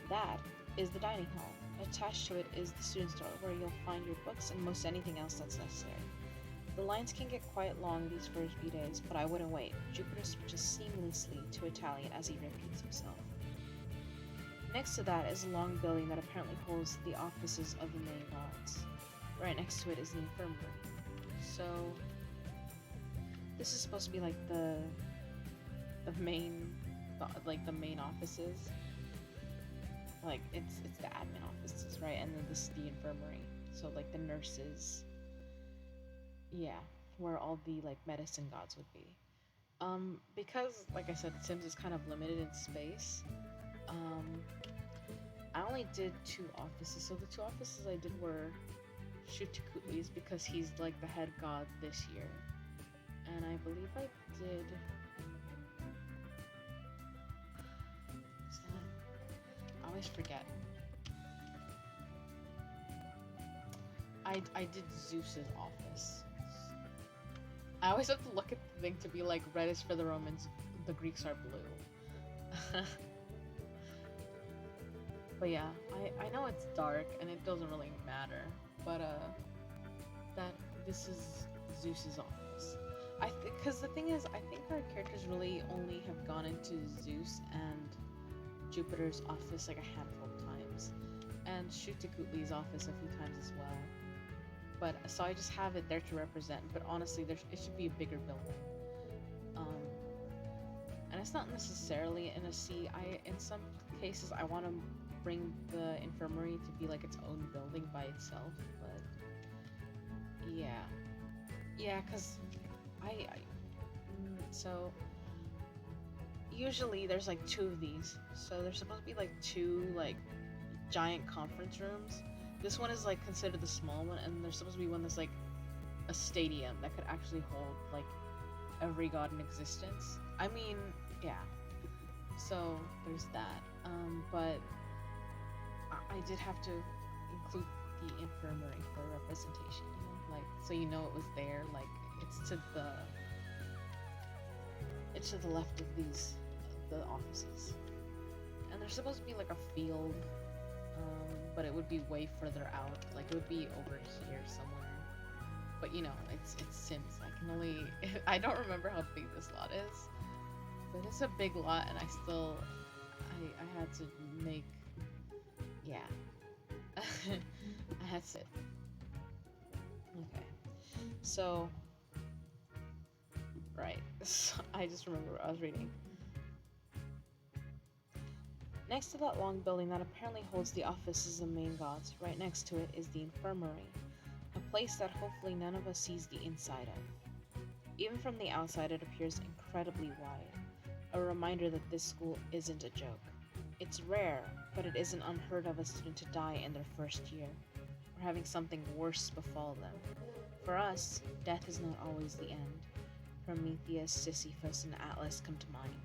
that is the dining hall. Attached to it is the student's door, where you'll find your books and most anything else that's necessary. The lines can get quite long these first few days, but I wouldn't wait. Jupiter switches seamlessly to Italian as he repeats himself. Next to that is a long building that apparently holds the offices of the main guards. Right next to it is the infirmary. So this is supposed to be like the main offices. Like it's the admin offices, right? And then this is the infirmary. So like the nurses. Yeah, where all the like medicine gods would be. Because like I said, Sims is kind of limited in space. I only did 2 offices. So the 2 offices I did were Shutikutli's because he's like the head god this year. And I believe I did I always forget. I did Zeus's office. I always have to look at the thing to be like, red is for the Romans, the Greeks are blue. But yeah, I know it's dark and it doesn't really matter, but that this is Zeus's office. Because the thing is, I think our characters really only have gone into Zeus and Jupiter's office like a handful of times, and Shutikutli's office a few times as well. But so I just have it there to represent. But honestly, it should be a bigger building. And it's not necessarily in a C. In some cases I want to bring the infirmary to be like its own building by itself. But yeah, because so usually there's like 2 of these, so there's supposed to be like 2 like giant conference rooms. This one is like considered the small one, and there's supposed to be one that's like a stadium that could actually hold like every god in existence. I mean, yeah, so there's that. But I did have to include the infirmary for representation, you know? Like, so you know it was there. Like it's to the left of the offices, and there's supposed to be like a field, but it would be way further out. Like it would be over here somewhere. But you know, it's Sims. I can only I don't remember how big this lot is, but it's a big lot, and I had to make I had to. Okay, so. Right, so I just remember what I was reading. Next to that long building that apparently holds the offices of the main gods, right next to it is the infirmary, a place that hopefully none of us sees the inside of. Even from the outside, it appears incredibly wide, a reminder that this school isn't a joke. It's rare, but it isn't unheard of a student to die in their first year, or having something worse befall them. For us, death is not always the end. Prometheus, Sisyphus, and Atlas come to mind.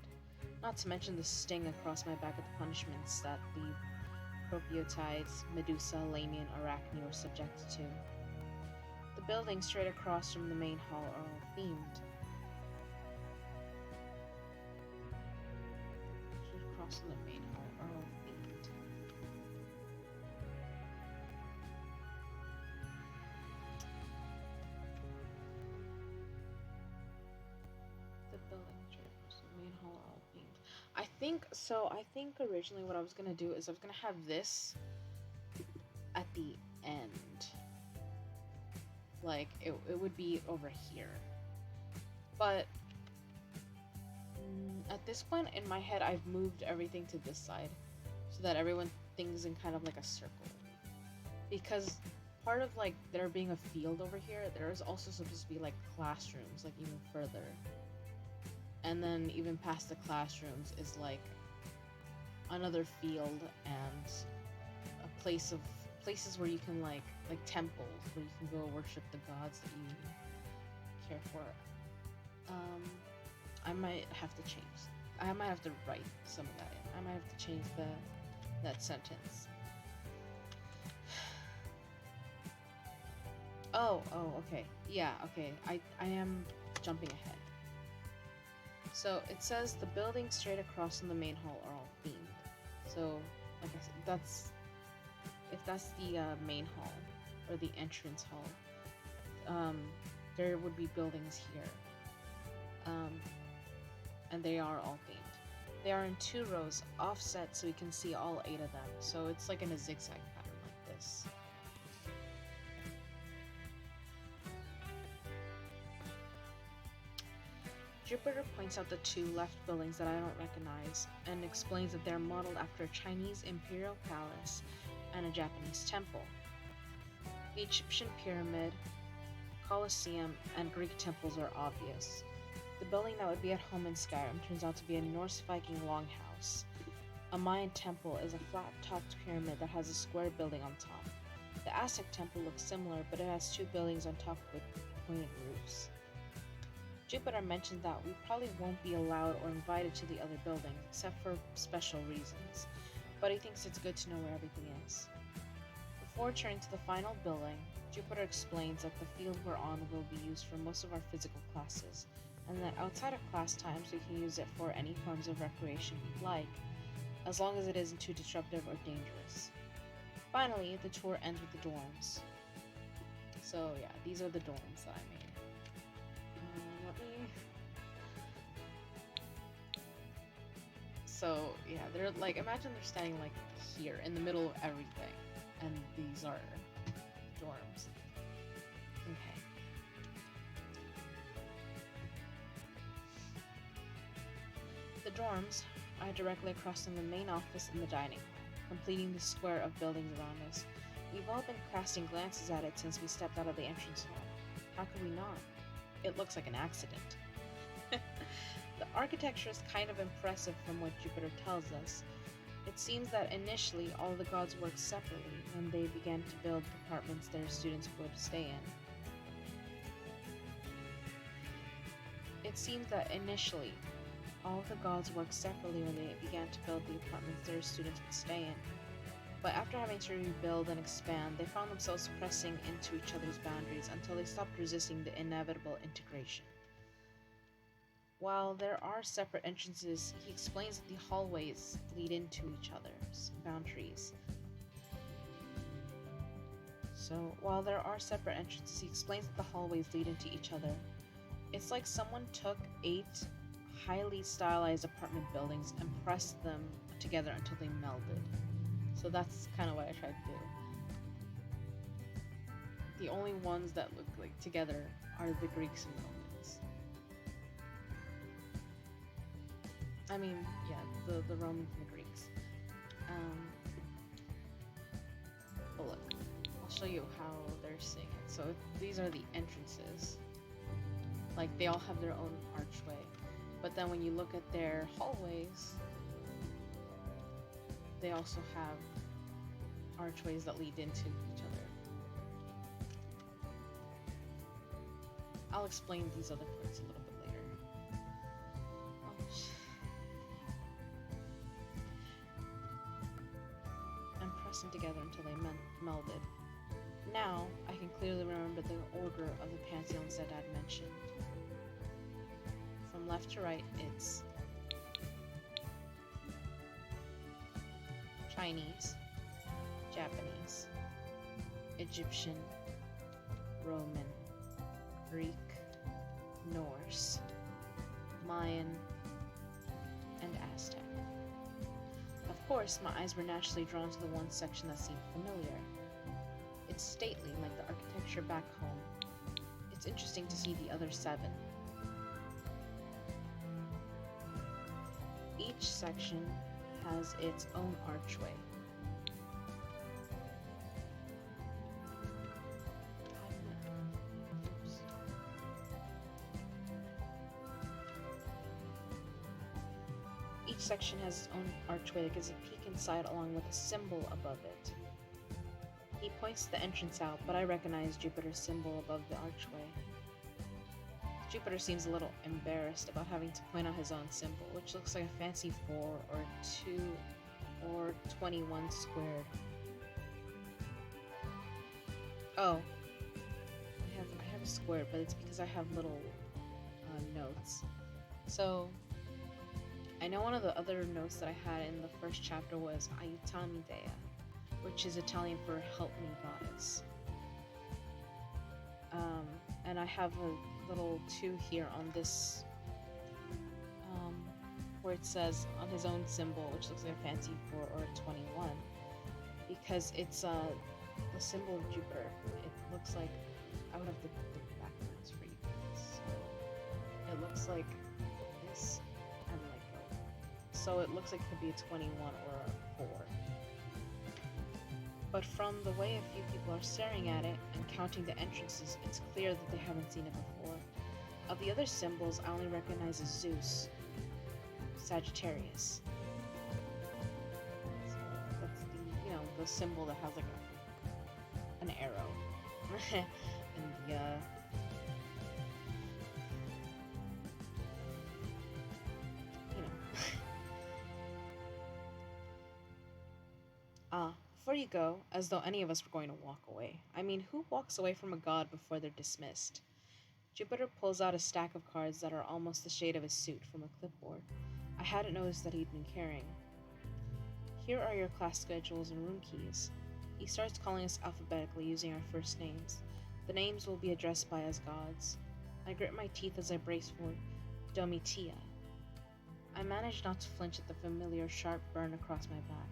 Not to mention the sting across my back of the punishments that the Propiotides, Medusa, Lamia, and Arachne were subjected to. The buildings straight across from the main hall are all themed. Straight across from the main hall are all themed. The buildings straight across from the main hall are all themed. I think originally what I was gonna do is I was gonna have this at the end. Like, it would be over here. But at this point in my head, I've moved everything to this side so that everyone thinks in kind of like a circle. Because part of like there being a field over here, there is also supposed to be like classrooms, like even further. And then even past the classrooms is like another field and a places where you can like temples where you can go worship the gods that you care for. I might have to change. I might have to write some of that in. I might have to change that sentence. Oh, okay. Yeah, okay. I am jumping ahead. So it says the buildings straight across from the main hall are all themed. So, like I said, if that's the main hall or the entrance hall, there would be buildings here, and they are all themed. They are in 2 rows, offset, so we can see all 8 of them. So it's like in a zigzag pattern like this. Jupiter points out the 2 left buildings that I don't recognize, and explains that they're modeled after a Chinese imperial palace and a Japanese temple. The Egyptian pyramid, Colosseum, and Greek temples are obvious. The building that would be at home in Skyrim turns out to be a Norse Viking longhouse. A Mayan temple is a flat-topped pyramid that has a square building on top. The Aztec temple looks similar, but it has 2 buildings on top with pointed roofs. Jupiter mentioned that we probably won't be allowed or invited to the other buildings, except for special reasons, but he thinks it's good to know where everything is. Before turning to the final building, Jupiter explains that the field we're on will be used for most of our physical classes, and that outside of class times we can use it for any forms of recreation we'd like, as long as it isn't too disruptive or dangerous. Finally, the tour ends with the dorms. So yeah, these are the dorms that I made. So yeah, they're like, imagine they're standing like here in the middle of everything, and these are dorms. Okay. The dorms are directly across from the main office and the dining hall, completing the square of buildings around us. We've all been casting glances at it since we stepped out of the entrance hall. How could we not? It looks like an accident. The architecture is kind of impressive from what Jupiter tells us. It seems that initially all the gods worked separately when they began to build departments their students would stay in. It seems that initially all the gods worked separately when they began to build the apartments their students would stay in. But after having to rebuild and expand, they found themselves pressing into each other's boundaries until they stopped resisting the inevitable integration. While there are separate entrances, he explains that the hallways lead into each other's boundaries. While there are separate entrances, he explains that the hallways lead into each other. It's like someone took 8 highly stylized apartment buildings and pressed them together until they melded. So that's kind of what I tried to do. The only ones that look like together are the Greeks and Romans. I mean, yeah, the Romans and the Greeks. But look, I'll show you how they're seeing it. So these are the entrances. Like, they all have their own archway. But then when you look at their hallways, they also have archways that lead into each other. I'll explain these other parts a little bit later. And press them together until they melded. Now, I can clearly remember the order of the pantheons that Dad mentioned. From left to right, it's Chinese, Japanese, Egyptian, Roman, Greek, Norse, Mayan, and Aztec. Of course, my eyes were naturally drawn to the one section that seemed familiar. It's stately, like the architecture back home. It's interesting to see the other 7. Each section has its own archway. Each section has its own archway that gives a peek inside along with a symbol above it. He points the entrance out, but I recognize Jupiter's symbol above the archway. Jupiter seems a little embarrassed about having to point out his own symbol, which looks like a fancy 4 or 2 or 21 squared. Oh, I have a squared, but it's because I have little notes. So, I know one of the other notes that I had in the first chapter was Aiutami Dea, which is Italian for help me goddess. And I have a little 2 here on this, where it says on his own symbol, which looks like a fancy 4 or a 21, because it's the symbol of Jupiter. It looks like, I would have to do it backwards for you guys. So it looks like this, and like that. So it looks like it could be a 21 or a 4. But from the way a few people are staring at it and counting the entrances, it's clear that they haven't seen it before. Of the other symbols, I only recognize Zeus, Sagittarius. So that's the, the symbol that has like an arrow. And the, Before you go, as though any of us were going to walk away. I mean, who walks away from a god before they're dismissed? Jupiter pulls out a stack of cards that are almost the shade of his suit from a clipboard. I hadn't noticed that he'd been carrying. Here are your class schedules and room keys. He starts calling us alphabetically using our first names. The names will be addressed by as gods. I grit my teeth as I brace for Domitia. I manage not to flinch at the familiar sharp burn across my back.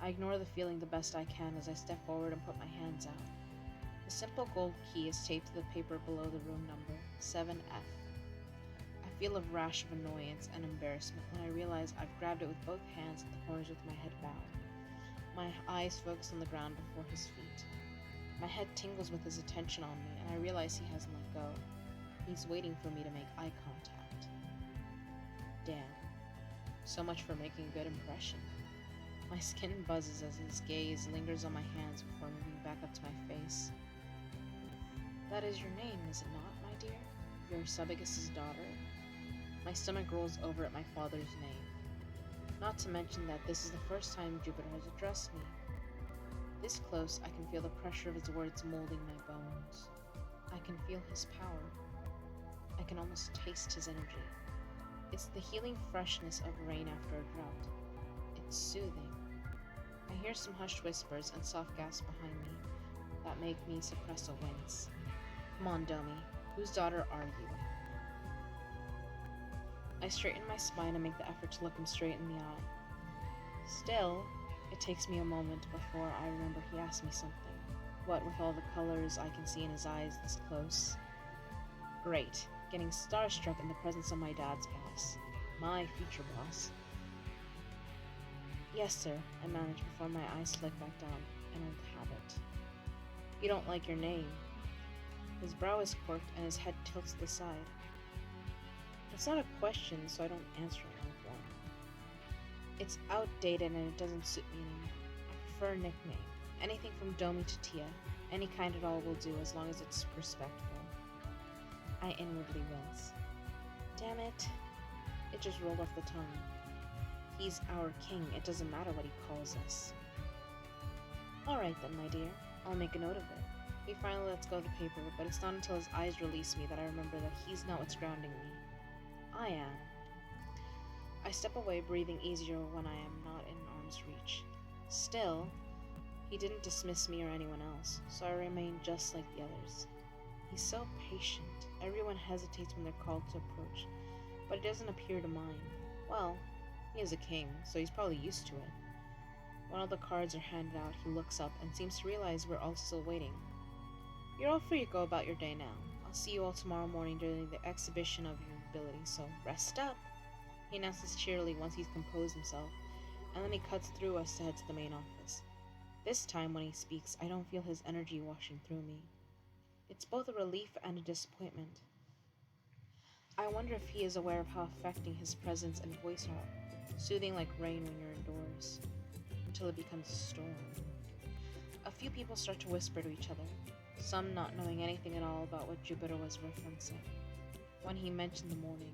I ignore the feeling the best I can as I step forward and put my hands out. The simple gold key is taped to the paper below the room number, 7F. I feel a rash of annoyance and embarrassment when I realize I've grabbed it with both hands at the corners with my head bowed. My eyes focus on the ground before his feet. My head tingles with his attention on me, and I realize he hasn't let go. He's waiting for me to make eye contact. Damn. So much for making a good impression. My skin buzzes as his gaze lingers on my hands before moving back up to my face. That is your name, is it not, my dear? You're Subagus's daughter? My stomach rolls over at my father's name. Not to mention that this is the first time Jupiter has addressed me. This close, I can feel the pressure of his words molding my bones. I can feel his power. I can almost taste his energy. It's the healing freshness of rain after a drought. It's soothing. I hear some hushed whispers and soft gasps behind me that make me suppress a wince. Come on, Domi. Whose daughter are you? I straighten my spine and make the effort to look him straight in the eye. Still, it takes me a moment before I remember he asked me something. What with all the colors I can see in his eyes this close? Great. Getting starstruck in the presence of my dad's boss. My future boss. Yes, sir, I managed before my eyes slipped back down. An old habit. You don't like your name. His brow is corked and his head tilts to the side. It's not a question, so I don't answer it like one. It's outdated and it doesn't suit me anymore. I prefer a nickname. Anything from Domi to Tia. Any kind at all will do as long as it's respectful. I inwardly wince. Damn it. It just rolled off the tongue. He's our king. It doesn't matter what he calls us. Alright then, my dear. I'll make a note of it. He finally lets go of the paper, but it's not until his eyes release me that I remember that he's not what's grounding me. I am. I step away, breathing easier when I am not in arm's reach. Still, he didn't dismiss me or anyone else, so I remain just like the others. He's so patient. Everyone hesitates when they're called to approach, but he doesn't appear to mind. Well, he is a king, so he's probably used to it. When all the cards are handed out, he looks up and seems to realize we're all still waiting. You're all free to go about your day now. I'll see you all tomorrow morning during the exhibition of your ability, so rest up, he announces cheerily once he's composed himself, and then he cuts through us to head to the main office. This time when he speaks, I don't feel his energy washing through me. It's both a relief and a disappointment. I wonder if he is aware of how affecting his presence and voice are, soothing like rain when you're indoors, until it becomes a storm. A few people start to whisper to each other, some not knowing anything at all about what Jupiter was referencing when he mentioned the morning.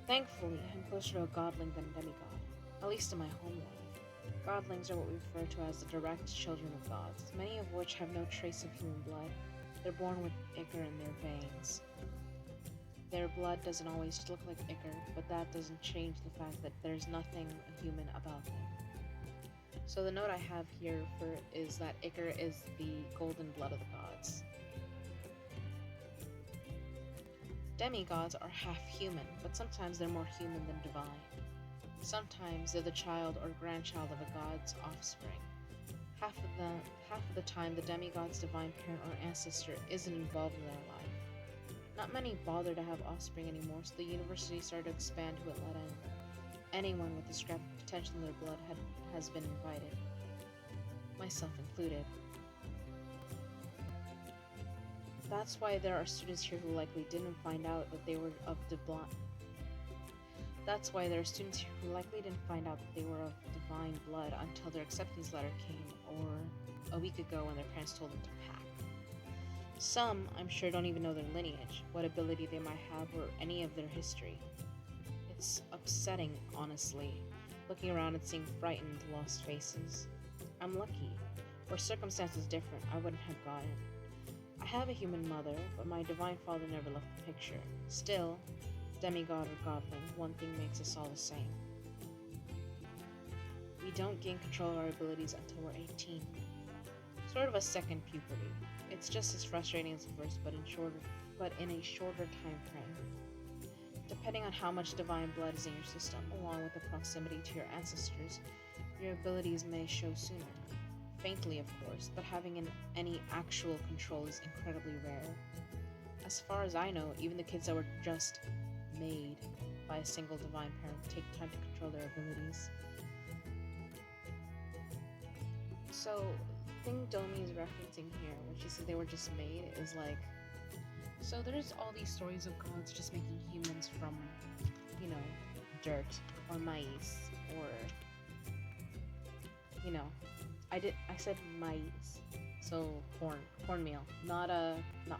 Thankfully, I'm closer to a godling than a demigod, at least in my home life. Godlings are what we refer to as the direct children of gods, many of which have no trace of human blood. They're born with ichor in their veins. Their blood doesn't always look like ichor, but that doesn't change the fact that there's nothing human about them. So the note I have here is that ichor is the golden blood of the gods. Demigods are half human, but sometimes they're more human than divine. Sometimes they're the child or grandchild of a god's offspring. Half of the time, the demigod's divine parent or ancestor isn't involved in their life. Not many bother to have offspring anymore, so the university started to expand who it let in. Anyone with a scrap of potential in their blood has been invited, myself included. That's why there are students here who likely didn't find out that they were of divine. That's why there are students here who likely didn't find out that they were of divine blood until their acceptance letter came, or a week ago when their parents told them to pack. Some, I'm sure, don't even know their lineage, what ability they might have, or any of their history. It's upsetting, honestly, looking around and seeing frightened, lost faces. I'm lucky. Were circumstances different, I wouldn't have gotten. I have a human mother, but my divine father never left the picture. Still, demigod or godling, one thing makes us all the same. We don't gain control of our abilities until we're 18. Sort of a second puberty. It's just as frustrating as the first, but in a shorter time frame. Depending on how much divine blood is in your system, along with the proximity to your ancestors, your abilities may show sooner. Faintly, of course, but having any actual control is incredibly rare. As far as I know, even the kids that were just made by a single divine parent take time to control their abilities. So, the thing Domi is referencing here, when she said they were just made, is like, so there's all these stories of gods just making humans from, dirt, or maize, or, I said maize, so cornmeal, not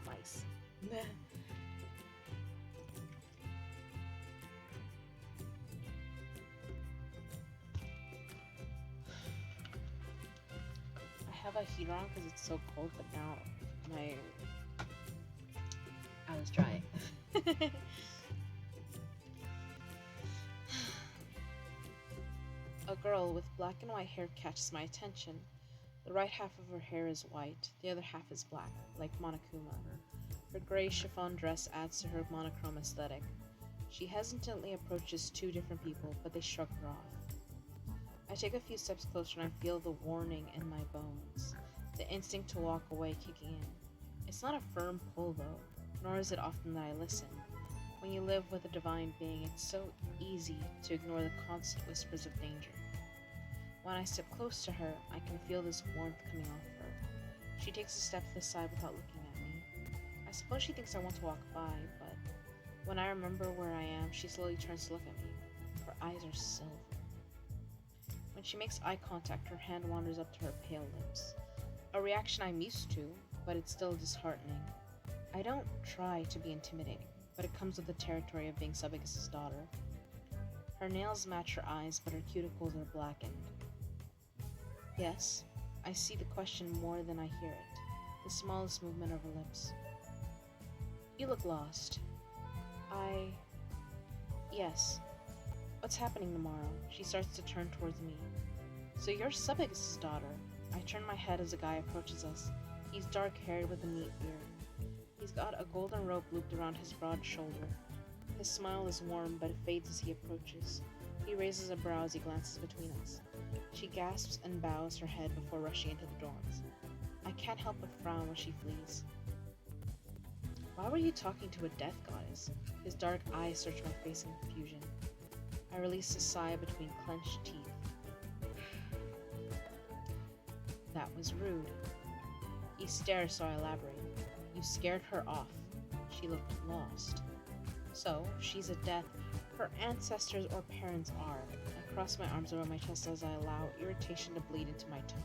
mice. I have a heater on because it's so cold, but now I was dry. A girl with black and white hair catches my attention. The right half of her hair is white, the other half is black, like Monokuma. Her gray chiffon dress adds to her monochrome aesthetic. She hesitantly approaches two different people, but they shrug her off. I take a few steps closer and I feel the warning in my bones, the instinct to walk away kicking in. It's not a firm pull though, nor is it often that I listen. When you live with a divine being, it's so easy to ignore the constant whispers of danger. When I step close to her, I can feel this warmth coming off her. She takes a step to the side without looking at me. I suppose she thinks I want to walk by, but when I remember where I am, she slowly turns to look at me. Her eyes are silver. When she makes eye contact, her hand wanders up to her pale lips. A reaction I'm used to, but it's still disheartening. I don't try to be intimidating, but it comes with the territory of being Subagus's daughter. Her nails match her eyes, but her cuticles are blackened. Yes, I see the question more than I hear it, the smallest movement of her lips. You look lost. Yes. What's happening tomorrow? She starts to turn towards me. So you're Subagus's daughter. I turn my head as a guy approaches us. He's dark-haired with a neat beard. He's got a golden rope looped around his broad shoulder. His smile is warm, but it fades as he approaches. He raises a brow as he glances between us. She gasps and bows her head before rushing into the dorms. I can't help but frown when she flees. Why were you talking to a death goddess? His dark eyes search my face in confusion. I release a sigh between clenched teeth. That was rude. He stares, so I elaborate. You scared her off. She looked lost. So, she's a death. Her ancestors or parents are. I cross my arms over my chest as I allow irritation to bleed into my tone.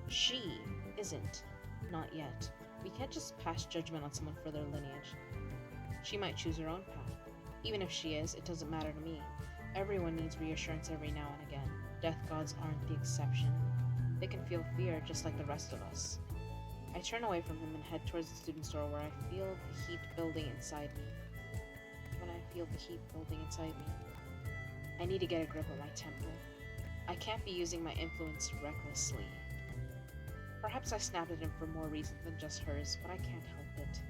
She isn't. Not yet. We can't just pass judgment on someone for their lineage. She might choose her own path. Even if she is, it doesn't matter to me. Everyone needs reassurance every now and again. Death gods aren't the exception. They can feel fear just like the rest of us. I turn away from him and head towards the student store where I feel the heat building inside me. I need to get a grip on my temper. I can't be using my influence recklessly. Perhaps I snapped at him for more reasons than just hers, but I can't help it.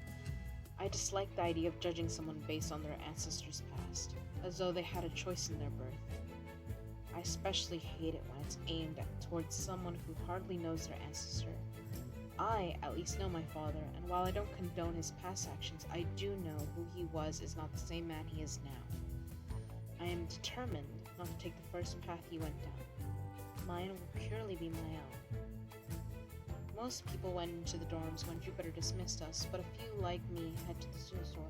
I dislike the idea of judging someone based on their ancestors' past, as though they had a choice in their birth. I especially hate it when it's aimed towards someone who hardly knows their ancestor. I at least know my father, and while I don't condone his past actions, I do know who he was is not the same man he is now. I am determined not to take the first path he went down. Mine will purely be my own. Most people went into the dorms when Jupiter dismissed us, but a few like me head to the student store.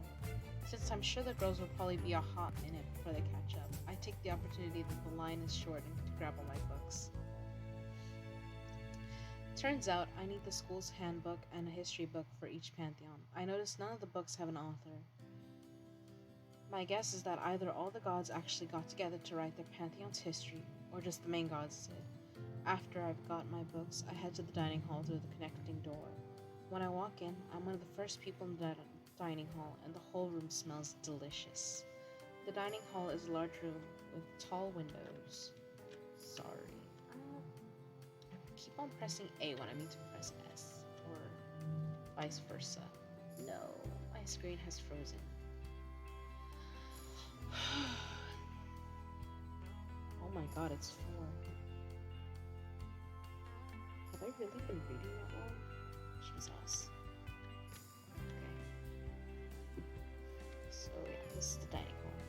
Since I'm sure the girls will probably be a hot minute before they catch up, I take the opportunity that the line is short and to grab all my books. Turns out I need the school's handbook and a history book for each pantheon. I notice none of the books have an author. My guess is that either all the gods actually got together to write their pantheon's history, or just the main gods did. After I've got my books, I head to the dining hall through the connecting door. When I walk in, I'm one of the first people in the dining hall, and the whole room smells delicious. The dining hall is a large room with tall windows. Sorry. I keep on pressing A when I mean to press S, or vice versa. No, my screen has frozen. Oh my god, it's 4. Have I really been reading that long? Jesus. Okay. So yeah, this is the dining hall.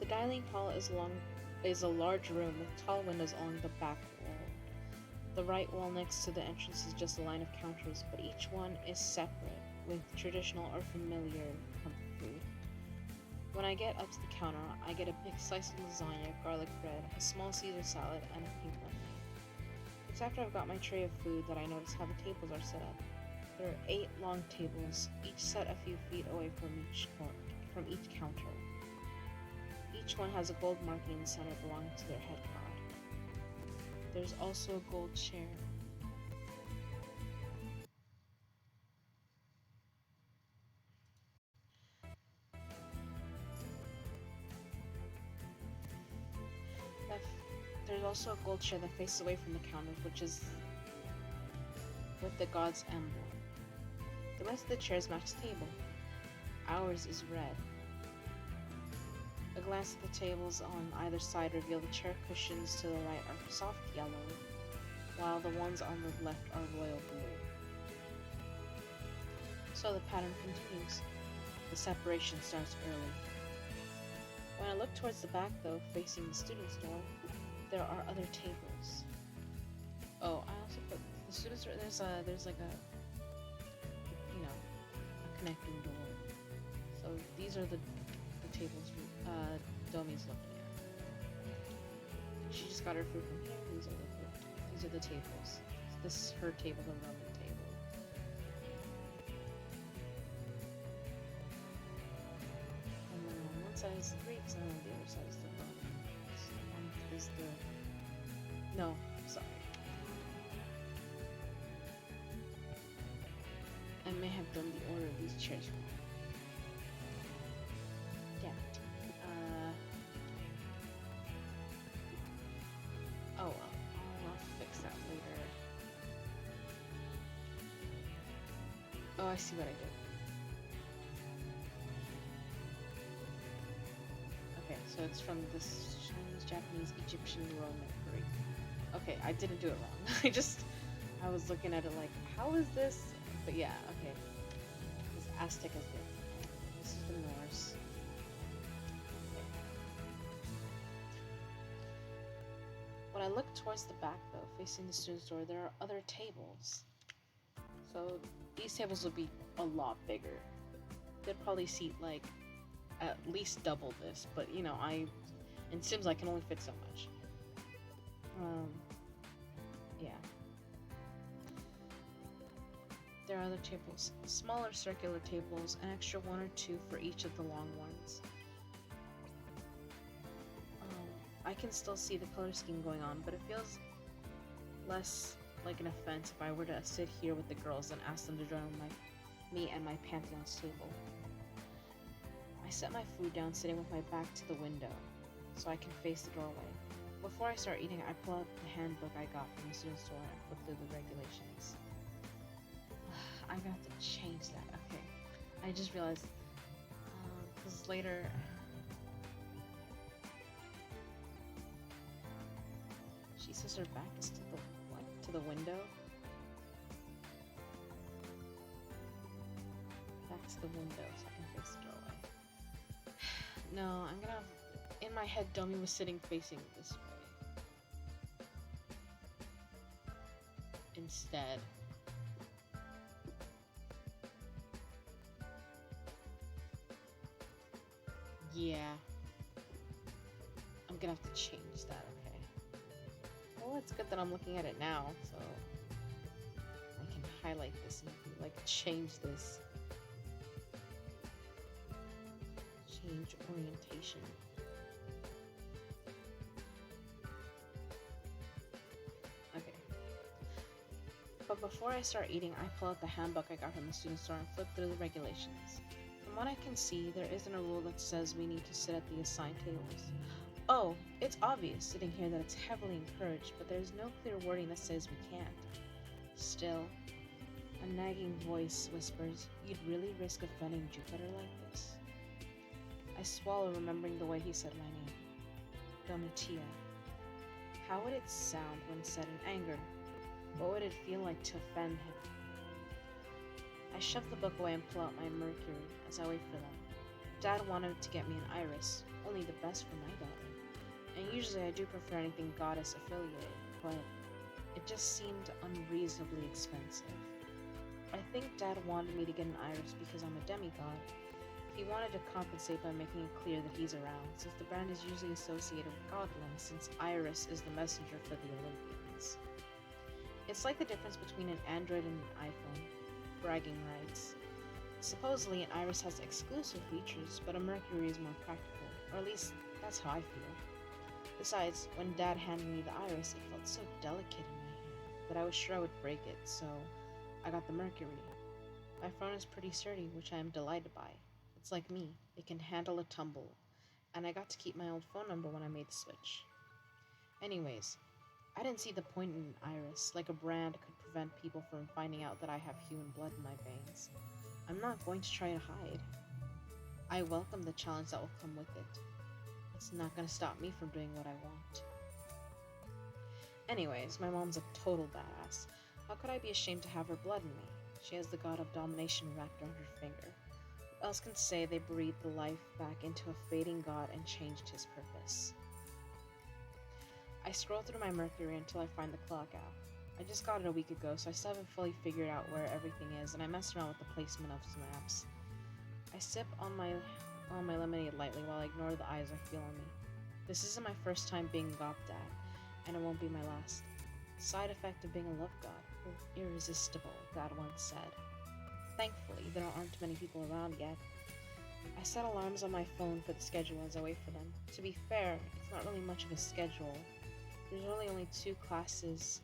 The dining hall is a large room with tall windows along the back wall. The right wall next to the entrance is just a line of counters, but each one is separate, with traditional or familiar comfort food. When I get up to the counter, I get a big slice of lasagna, garlic bread, a small Caesar salad, and a pink lemonade. It's after I've got my tray of food that I notice how the tables are set up. There are 8 long tables, each set a few feet away from each counter. Each one has a gold marking in the center belonging to their head god. There's also a gold chair. There's also a gold chair that faces away from the counters, which is with the god's emblem. The rest of the chairs match the table. Ours is red. A glance at the tables on either side reveal the chair cushions to the right are soft yellow, while the ones on the left are royal blue. So the pattern continues. The separation starts early. When I look towards the back, though, facing the student's door, there are other tables. Oh, I also put the student's door. There's like a connecting door. So these are the tables Domi's looking at. She just got her food from here. These are the tables. This is her table, the Roman table. And then on one side is the Greeks, and on the other side is the Romans. One is the... No, sorry. I may have done the order of these chairs wrong. Damn it. Oh well, I'll fix that later. Oh, I see what I did. Okay, so it's from this Chinese, Japanese, Egyptian, Roman, Greek. Okay, I didn't do it wrong. I was looking at it like, how is this? But yeah, okay. This Aztec is good. This is the Norse. Okay. When I look towards the back, though, facing the student's door, there are other tables. So these tables will be a lot bigger. They'd probably seat like at least double this, but in Sims I can only fit so much. Yeah. There are other tables, smaller circular tables, an extra one or two for each of the long ones. I can still see the color scheme going on, but it feels less like an offense if I were to sit here with the girls and ask them to join me and my Pantheon's table. I set my food down, sitting with my back to the window, so I can face the doorway. Before I start eating, I pull out the handbook I got from the student store and flip through the regulations. I got to change that. Okay, I just realized, because later, she says her back is to the what? To the window. Back to the window, so I can face the doorway. No, I'm gonna. In my head, Domi was sitting facing this way. Instead. Yeah. I'm gonna have to change that, okay. Well, it's good that I'm looking at it now, so I can highlight this and change this. Change orientation. Okay. But before I start eating, I pull out the handbook I got from the student store and flip through the regulations. From what I can see, there isn't a rule that says we need to sit at the assigned tables. Oh, it's obvious sitting here that it's heavily encouraged, but there's no clear wording that says we can't. Still, a nagging voice whispers, "You'd really risk offending Jupiter like this?" I swallow, remembering the way he said my name. Domitia. How would it sound when said in anger? What would it feel like to offend him? I shove the book away and pull out my Mercury as I wait for them. Dad wanted to get me an iris, only the best for my daughter. And usually I do prefer anything goddess affiliated, but it just seemed unreasonably expensive. I think Dad wanted me to get an iris because I'm a demigod. He wanted to compensate by making it clear that he's around, since the brand is usually associated with godlings, since Iris is the messenger for the Olympians. It's like the difference between an Android and an iPhone. Bragging rights. Supposedly, an Iris has exclusive features, but a Mercury is more practical, or at least that's how I feel. Besides, when Dad handed me the Iris, it felt so delicate in my hand that I was sure I would break it, so I got the Mercury. My phone is pretty sturdy, which I am delighted by. It's like me, it can handle a tumble, and I got to keep my old phone number when I made the switch. Anyways, I didn't see the point in an iris, like a brand could prevent people from finding out that I have human blood in my veins. I'm not going to try to hide. I welcome the challenge that will come with it. It's not gonna stop me from doing what I want. Anyways, my mom's a total badass. How could I be ashamed to have her blood in me? She has the god of domination wrapped around her finger. Who else can say they breathed the life back into a fading god and changed his purpose? I scroll through my Mercury until I find the clock app. I just got it a week ago, so I still haven't fully figured out where everything is, and I messed around with the placement of some apps. I sip on my lemonade lightly while I ignore the eyes I feel on me. This isn't my first time being gawped at, and it won't be my last. Side effect of being a love god. Irresistible, God once said. Thankfully, there aren't many people around yet. I set alarms on my phone for the schedule as I wait for them. To be fair, it's not really much of a schedule. There's really only two classes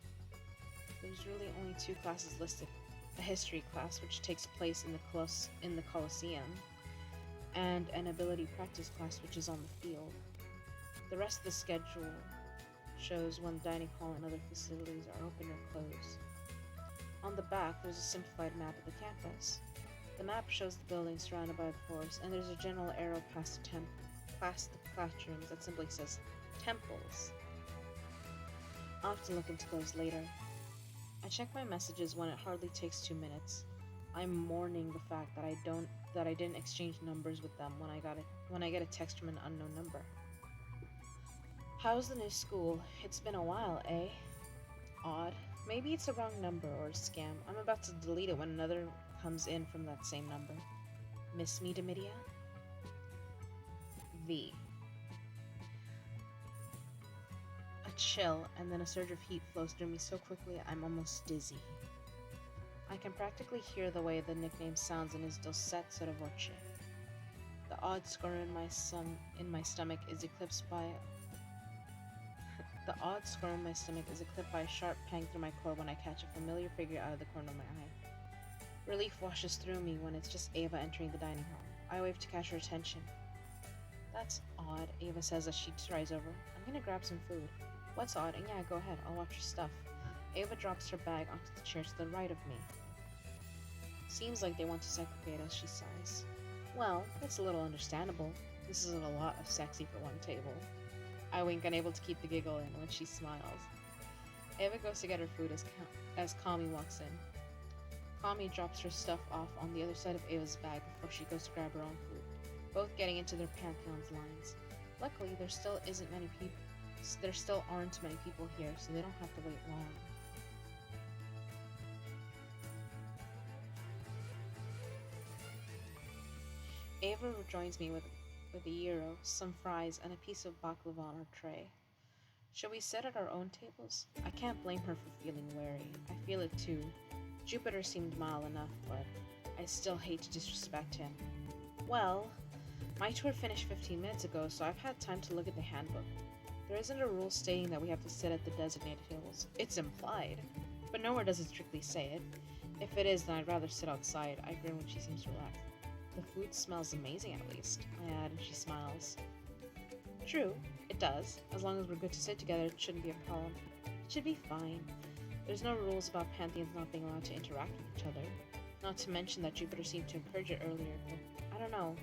listed. A history class, which takes place in the Colosseum, and an ability practice class, which is on the field. The rest of the schedule shows when the dining hall and other facilities are open or closed. On the back, there's a simplified map of the campus. The map shows the buildings surrounded by the forest, and there's a general arrow past the classrooms that simply says temples. I'll have to look into those later. I check my messages when it hardly takes 2 minutes. I'm mourning the fact that I didn't exchange numbers with them when I get a text from an unknown number. How's the new school? It's been a while, eh? Odd. Maybe it's a wrong number or a scam. I'm about to delete it when another comes in from that same number. Miss me, Domitia? V. A chill, and then a surge of heat flows through me so quickly I'm almost dizzy. I can practically hear the way the nickname sounds in his dulcet sotto voce. The odd squirm in my stomach is eclipsed by a sharp pang through my core when I catch a familiar figure out of the corner of my eye. Relief washes through me when it's just Ava entering the dining hall. I wave to catch her attention. That's odd, Ava says as she strides over. I'm gonna grab some food. What's odd? And yeah, go ahead, I'll watch your stuff. Ava drops her bag onto the chair to the right of me. Seems like they want to segregate us, she sighs. Well, that's a little understandable. This is a lot of sexy for one table. I wink, unable to keep the giggle in when she smiles. Ava goes to get her food as Kami walks in. Kami drops her stuff off on the other side of Ava's bag before she goes to grab her own food, both getting into their pantheon's lines. Luckily, there still aren't many people here, so they don't have to wait long. Ava rejoins me with a gyro, some fries, and a piece of baklava on her tray. Shall we sit at our own tables? I can't blame her for feeling wary. I feel it too. Jupiter seemed mild enough, but I still hate to disrespect him. Well, my tour finished 15 minutes ago, so I've had time to look at the handbook. There isn't a rule stating that we have to sit at the designated tables. It's implied, but nowhere does it strictly say it. If it is, then I'd rather sit outside. I grin when she seems relaxed. The food smells amazing, at least, I add, and she smiles. True, it does. As long as we're good to sit together, it shouldn't be a problem. It should be fine. There's no rules about pantheons not being allowed to interact with each other. Not to mention that Jupiter seemed to encourage it earlier, but I don't know.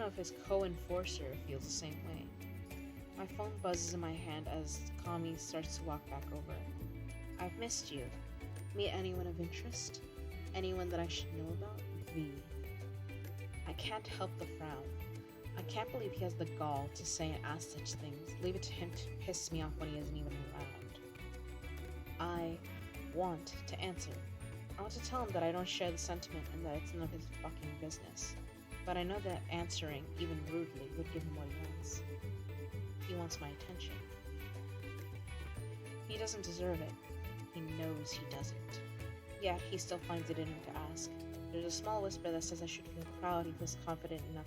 If his co-enforcer feels the same way. My phone buzzes in my hand as Kami starts to walk back over. I've missed you. Meet anyone of interest? Anyone that I should know about? V. I can't help the frown. I can't believe he has the gall to say and ask such things. Leave it to him to piss me off when he isn't even around. I want to answer. I want to tell him that I don't share the sentiment and that it's none of his fucking business. But I know that answering, even rudely, would give him what he wants. He wants my attention. He doesn't deserve it. He knows he doesn't. Yet, he still finds it in him to ask. There's a small whisper that says I should feel proud. He feels confident enough,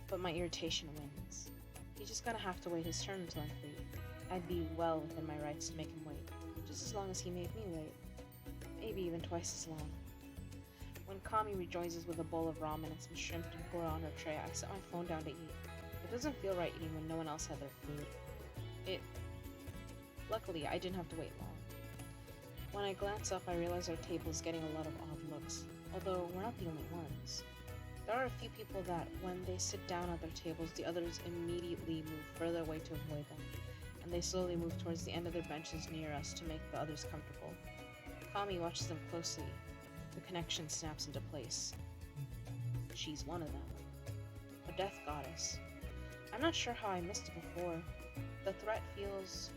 but my irritation wins. He's just gonna have to wait his turn until I'm free. I'd be well within my rights to make him wait, just as long as he made me wait. Maybe even twice as long. When Kami rejoins us with a bowl of ramen and some shrimp and tempura on her tray, I set my phone down to eat. It doesn't feel right eating when no one else had their food. Luckily, I didn't have to wait long. When I glance up, I realize our table is getting a lot of odd looks, although we're not the only ones. There are a few people that, when they sit down at their tables, the others immediately move further away to avoid them, and they slowly move towards the end of their benches near us to make the others comfortable. Kami watches them closely. The connection snaps into place. She's one of them. A death goddess. I'm not sure how I missed it before. The threat feels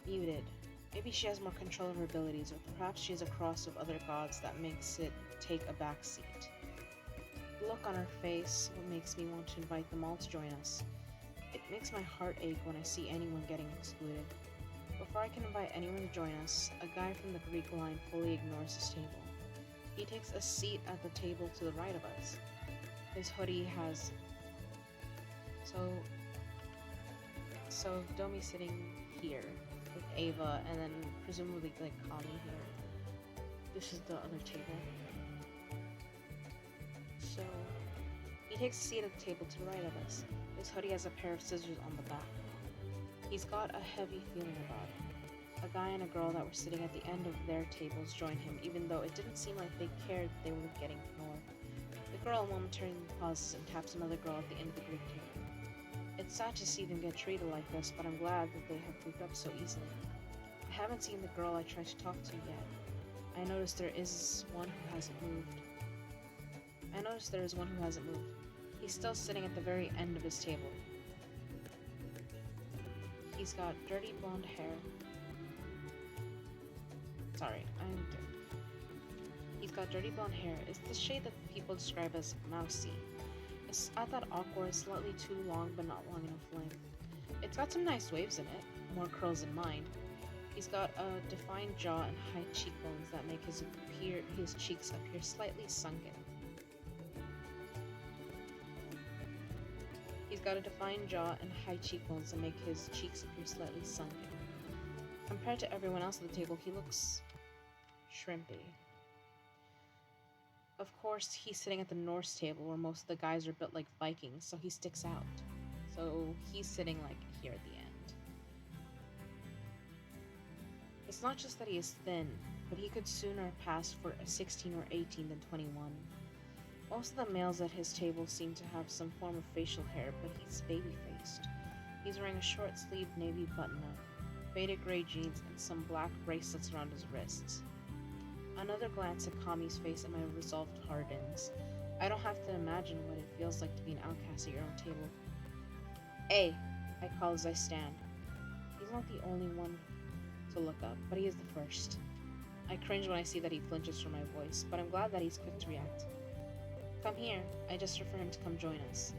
muted. Maybe she has more control of her abilities, or perhaps she has a cross of other gods that makes it take a back seat. The look on her face what makes me want to invite them all to join us. It makes my heart ache when I see anyone getting excluded. Before I can invite anyone to join us, a guy from the Greek line fully ignores his table. He takes a seat at the table to the right of us. His hoodie has... So Domi sitting here with Ava, and then presumably like Kami here. This is the other table. So he takes a seat at the table to the right of us. His hoodie has a pair of scissors on the back. He's got a heavy feeling about it. A guy and a girl that were sitting at the end of their tables joined him, even though it didn't seem like they cared they were getting ignored. The girl momentarily pauses and taps another girl at the end of the Greek table. It's sad to see them get treated like this, but I'm glad that they have moved up so easily. I haven't seen the girl I tried to talk to yet. I noticed there is one who hasn't moved. He's still sitting at the very end of his table. He's got dirty blonde hair. He's got dirty blonde hair. It's the shade that people describe as mousy. It's at that awkward, slightly too long but not long enough length. It's got some nice waves in it, more curls than mine. He's got a defined jaw and high cheekbones that make his cheeks appear slightly sunken. Compared to everyone else at the table, he looks shrimpy. Of course, he's sitting at the Norse table where most of the guys are built like Vikings, so he sticks out. So he's sitting like here at the end. It's not just that he is thin, but he could sooner pass for a 16 or 18 than 21. Most of the males at his table seem to have some form of facial hair, but he's baby-faced. He's wearing a short-sleeved navy button-up, faded gray jeans, and some black bracelets around his wrists. Another glance at Kami's face and my resolve hardens. I don't have to imagine what it feels like to be an outcast at your own table. "Hey," I call as I stand. He's not the only one to look up, but he is the first. I cringe when I see that he flinches from my voice, but I'm glad that he's quick to react. "Come here," I gesture for him to come join us.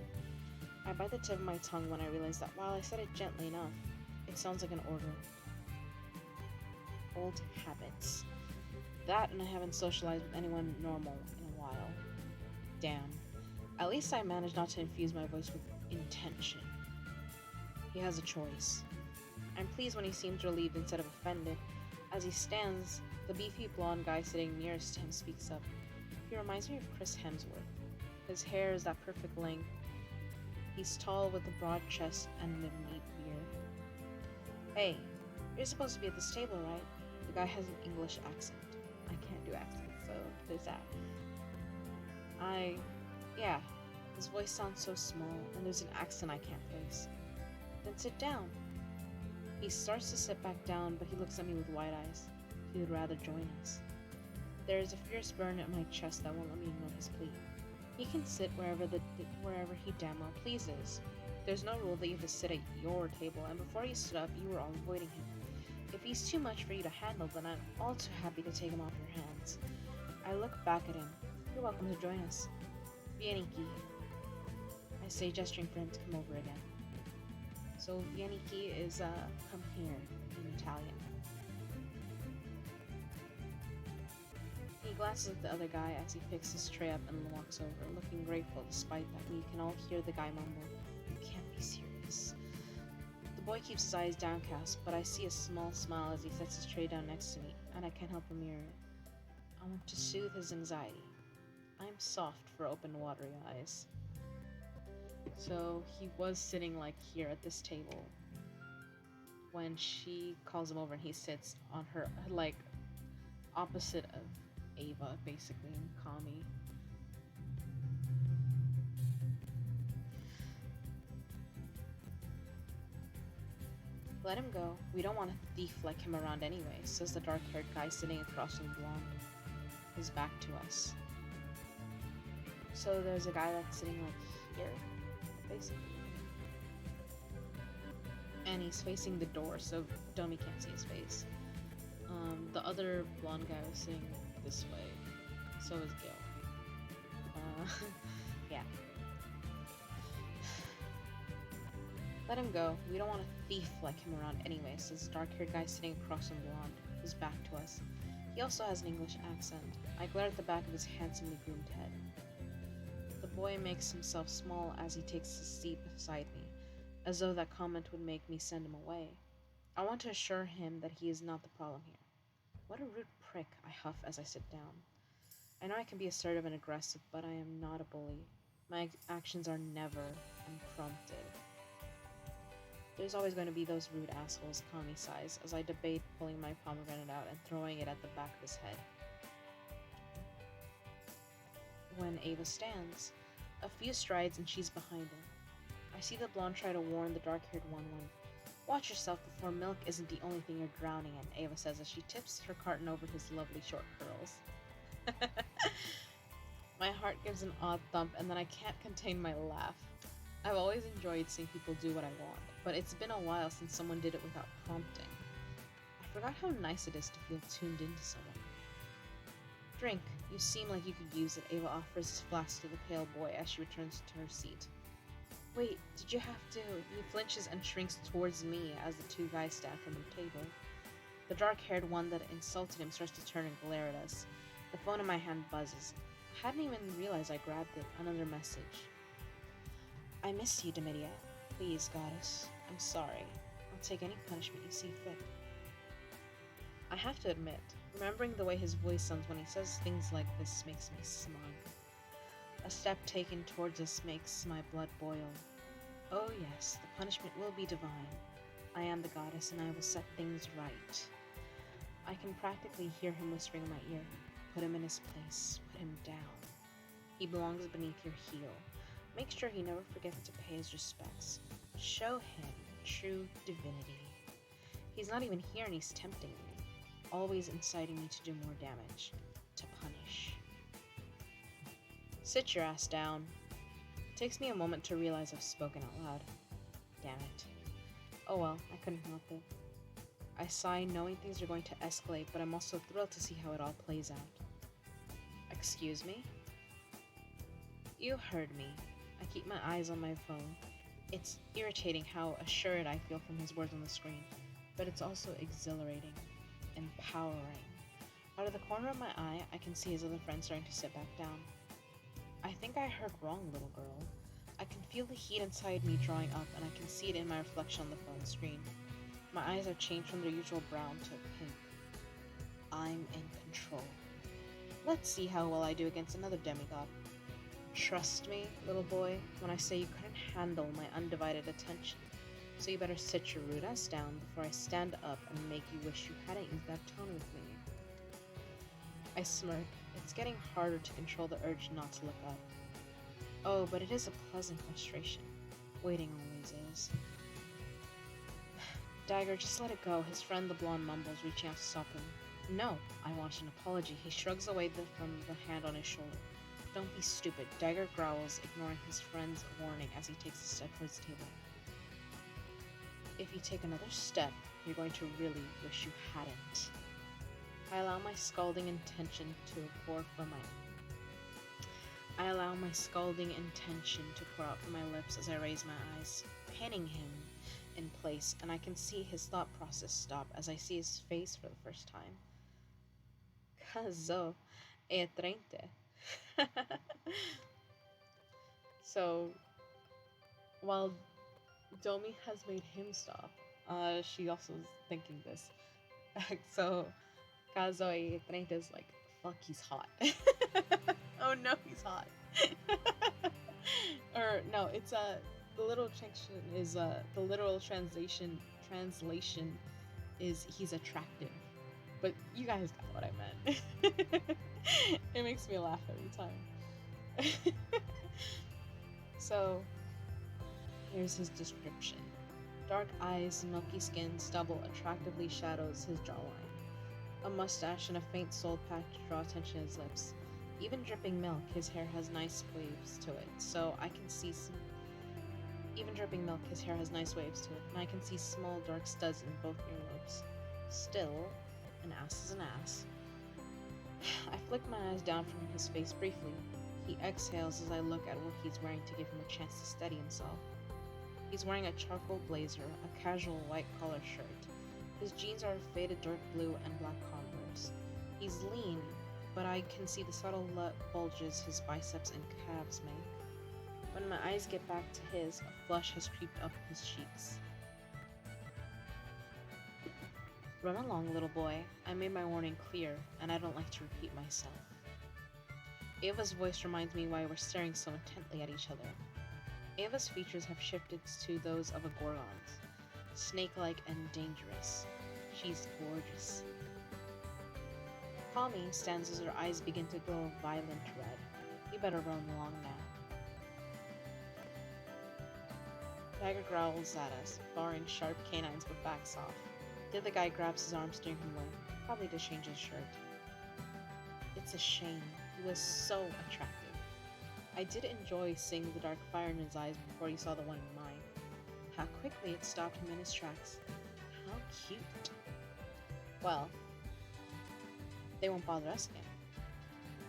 I bite the tip of my tongue when I realize that while I said it gently enough, it sounds like an order. Old habits. That, and I haven't socialized with anyone normal in a while. Damn. At least I managed not to infuse my voice with intention. He has a choice. I'm pleased when he seems relieved instead of offended. As he stands, the beefy blonde guy sitting nearest to him speaks up. He reminds me of Chris Hemsworth. His hair is that perfect length. He's tall with a broad chest and a neat beard. "Hey, you're supposed to be at this table, right?" The guy has an English accent. I can't do accents, so there's that. Yeah, his voice sounds so small, and there's an accent I can't place. "Then sit down." He starts to sit back down, but he looks at me with wide eyes. He would rather join us. There is a fierce burn at my chest that won't let me ignore his plea. He can sit wherever he damn well pleases. There's no rule that you have to sit at your table, and before he stood up, you were all avoiding him. If he's too much for you to handle, then I'm all too happy to take him off your hands. I look back at him. You're welcome to join us. "Vieniki," I say, gesturing for him to come over again. So "Vieniki" is come here in Italian. He glances at the other guy as he picks his tray up and walks over, looking grateful despite that we can all hear the guy mumble, "You can't be serious." The boy keeps his eyes downcast, but I see a small smile as he sets his tray down next to me, and I can't help but mirror it. I want to soothe his anxiety. I'm soft for open, watery eyes. So he was sitting like here at this table when she calls him over, and he sits on her, like, opposite of Ava, basically, and Kami. Let him go. We don't want a thief like him around anyway, says the dark-haired guy sitting across from the blonde. His back to us. So there's a guy that's sitting like here, basically. And he's facing the door, so Dummy can't see his face. The other blonde guy was sitting this way. So is Gil. Yeah. Let him go. We don't want a thief like him around anyway, says the dark-haired guy sitting across from blonde, his back to us. He also has an English accent. I glare at the back of his handsomely groomed head. The boy makes himself small as he takes his seat beside me, as though that comment would make me send him away. I want to assure him that he is not the problem here. What a rude prick, I huff as I sit down. I know I can be assertive and aggressive, but I am not a bully. My actions are never unprompted. There's always going to be those rude assholes, Kami sighs, as I debate pulling my pomegranate out and throwing it at the back of his head. When Ava stands, a few strides and she's behind him. I see the blonde try to warn the dark-haired one when, "Watch yourself before milk isn't the only thing you're drowning in," Ava says as she tips her carton over his lovely short curls. My heart gives an odd thump and then I can't contain my laugh. I've always enjoyed seeing people do what I want, but it's been a while since someone did it without prompting. I forgot how nice it is to feel tuned into someone. Drink. You seem like you could use it, Ava offers his flask to the pale boy as she returns to her seat. Wait, did you have to? He flinches and shrinks towards me as the two guys stand from the table. The dark-haired one that insulted him starts to turn and glare at us. The phone in my hand buzzes. I hadn't even realized I grabbed it. Another message. I miss you, Demedia. Please, goddess. I'm sorry. I'll take any punishment you see fit. I have to admit, remembering the way his voice sounds when he says things like this makes me smug. A step taken towards us makes my blood boil. Oh yes, the punishment will be divine. I am the goddess and I will set things right. I can practically hear him whispering in my ear. Put him in his place. Put him down. He belongs beneath your heel. Make sure he never forgets to pay his respects. Show him true divinity. He's not even here and he's tempting me. Always inciting me to do more damage. To punish. Sit your ass down. It takes me a moment to realize I've spoken out loud. Damn it. Oh well, I couldn't help it. I sigh knowing things are going to escalate, but I'm also thrilled to see how it all plays out. Excuse me? You heard me. I keep my eyes on my phone. It's irritating how assured I feel from his words on the screen, but it's also exhilarating, empowering. Out of the corner of my eye, I can see his other friend starting to sit back down. I think I heard wrong, little girl. I can feel the heat inside me drawing up, and I can see it in my reflection on the phone screen. My eyes have changed from their usual brown to pink. I'm in control. Let's see how well I do against another demigod. Trust me, little boy, when I say you couldn't handle my undivided attention. So you better sit your rude ass down before I stand up and make you wish you hadn't used that tone with me. I smirk. It's getting harder to control the urge not to look up. Oh, but it is a pleasant frustration. Waiting always is. Dagger, just let it go, his friend the blonde mumbles, reaching out to stop him. No, I want an apology. He shrugs away from the hand on his shoulder. Don't be stupid. Dagger growls, ignoring his friend's warning as he takes a step towards the table. If you take another step, you're going to really wish you hadn't. I allow my scalding intention to pour out from my lips as I raise my eyes, pinning him in place, and I can see his thought process stop as I see his face for the first time. Caso e trente. So, while Domi has made him stop, she also is thinking this. So, Caso e trente is like, fuck, he's hot. Oh no, he's hot. Or no, it's the literal translation is he's attractive. But you guys got what I meant. It makes me laugh every time. So, here's his description. Dark eyes, milky skin, stubble attractively shadows his jawline. A mustache and a faint soul patch draw attention to his lips. Even dripping milk, his hair has nice waves to it, so I can see some. Even dripping milk, his hair has nice waves to it, and I can see small dark studs in both earlobes. Still, an ass is an ass. I flick my eyes down from his face briefly. He exhales as I look at what he's wearing to give him a chance to steady himself. He's wearing a charcoal blazer, a casual white collar shirt. His jeans are faded dark blue and black Converse. He's lean, but I can see the subtle bulges his biceps and calves make. When my eyes get back to his, a flush has creeped up his cheeks. Run along, little boy. I made my warning clear, and I don't like to repeat myself. Ava's voice reminds me why we're staring so intently at each other. Ava's features have shifted to those of a Gorgon's, snake-like and dangerous. She's gorgeous. Kami stands as her eyes begin to glow a violent red. You better run along now. Dagger growls at us, barring sharp canines but backs off. The other guy grabs his arm, steering him away, probably to change his shirt. It's a shame. He was so attractive. I did enjoy seeing the dark fire in his eyes before he saw the one in mine. How quickly it stopped him in his tracks. How cute. Well, they won't bother us again.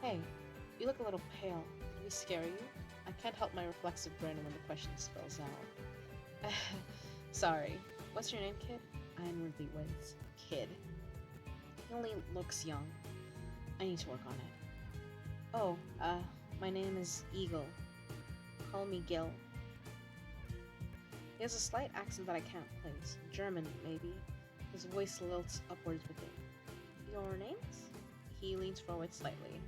Hey, you look a little pale. Did we scare you? I can't help my reflexive grin when the question spills out. Sorry. What's your name, kid? I inwardly wince. Kid. He only looks young. I need to work on it. Oh, my name is Eagle. Call me Gil. He has a slight accent that I can't place. German, maybe. His voice lilts upwards with it. Your names? He leans forward slightly.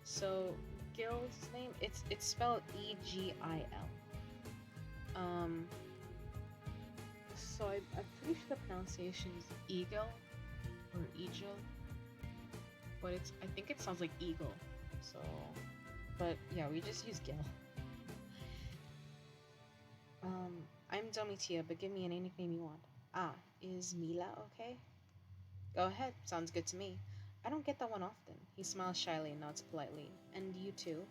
So, Gil's name? It's spelled E-G-I-L. So I'm pretty sure the pronunciation is Eagle or Eagle, but I think it sounds like Eagle. So, but yeah, we just use Gil. I'm Domitia, but give me any nickname you want. Ah, is Mila okay? Go ahead, sounds good to me. I don't get that one often. He smiles shyly and nods politely. And you too?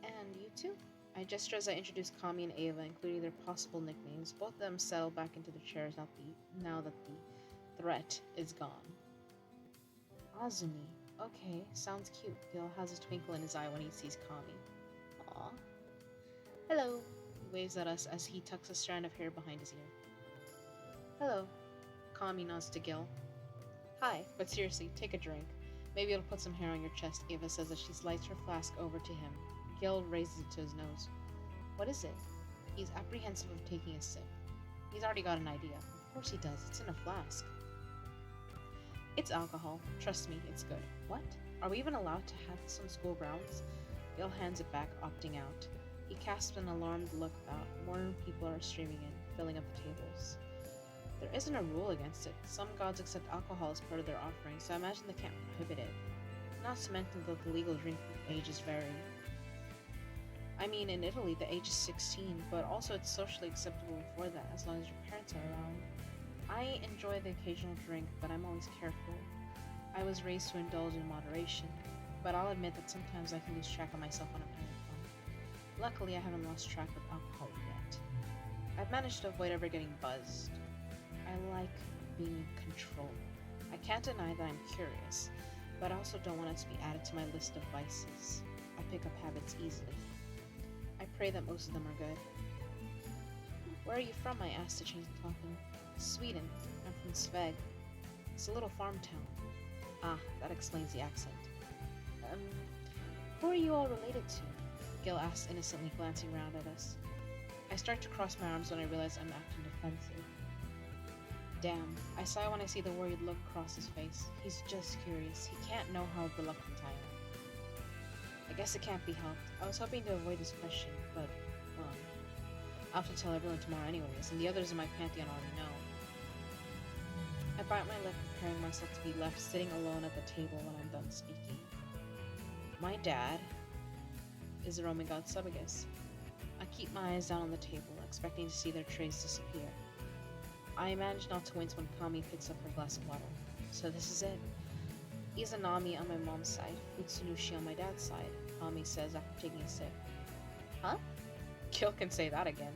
And you too? I gesture as I introduce Kami and Ava, including their possible nicknames. Both of them settle back into their chairs now that the threat is gone. Azumi. Okay, sounds cute. Gil has a twinkle in his eye when he sees Kami. Aw. Hello. He waves at us as he tucks a strand of hair behind his ear. Hello. Kami nods to Gil. Hi, but seriously, take a drink. Maybe it'll put some hair on your chest, Ava says as she slides her flask over to him. Gil raises it to his nose. What is it? He's apprehensive of taking a sip. He's already got an idea. Of course he does. It's in a flask. It's alcohol. Trust me, it's good. What? Are we even allowed to have this on school grounds? Gil hands it back, opting out. He casts an alarmed look about. More people are streaming in, filling up the tables. There isn't a rule against it. Some gods accept alcohol as part of their offering, so I imagine they can't prohibit it. Not to mention that the legal drinking ages vary. I mean, in Italy, the age is 16, but also it's socially acceptable before that, as long as your parents are around. I enjoy the occasional drink, but I'm always careful. I was raised to indulge in moderation, but I'll admit that sometimes I can lose track of myself when I'm having fun. Luckily, I haven't lost track of alcohol yet. I've managed to avoid ever getting buzzed. I like being in control. I can't deny that I'm curious, but I also don't want it to be added to my list of vices. I pick up habits easily. I pray that most of them are good. Where are you from? I asked to change the topic. Sweden. I'm from Sveg. It's a little farm town. Ah, that explains the accent. Who are you all related to? Gil asks innocently, glancing round at us. I start to cross my arms when I realize I'm acting defensive. Damn, I sigh when I see the worried look across his face. He's just curious. He can't know how reluctant I am. I guess it can't be helped. I was hoping to avoid this question, but, well, I'll have to tell everyone tomorrow anyways, and the others in my pantheon already know. I bite my lip, preparing myself to be left sitting alone at the table when I'm done speaking. My dad is the Roman god Subagus. I keep my eyes down on the table, expecting to see their trays disappear. I manage not to wince when Kami picks up her glass of water. So this is it. Izanami on my mom's side, Utsunushi on my dad's side, Kami says after taking a sip. Huh? Gil can say that again.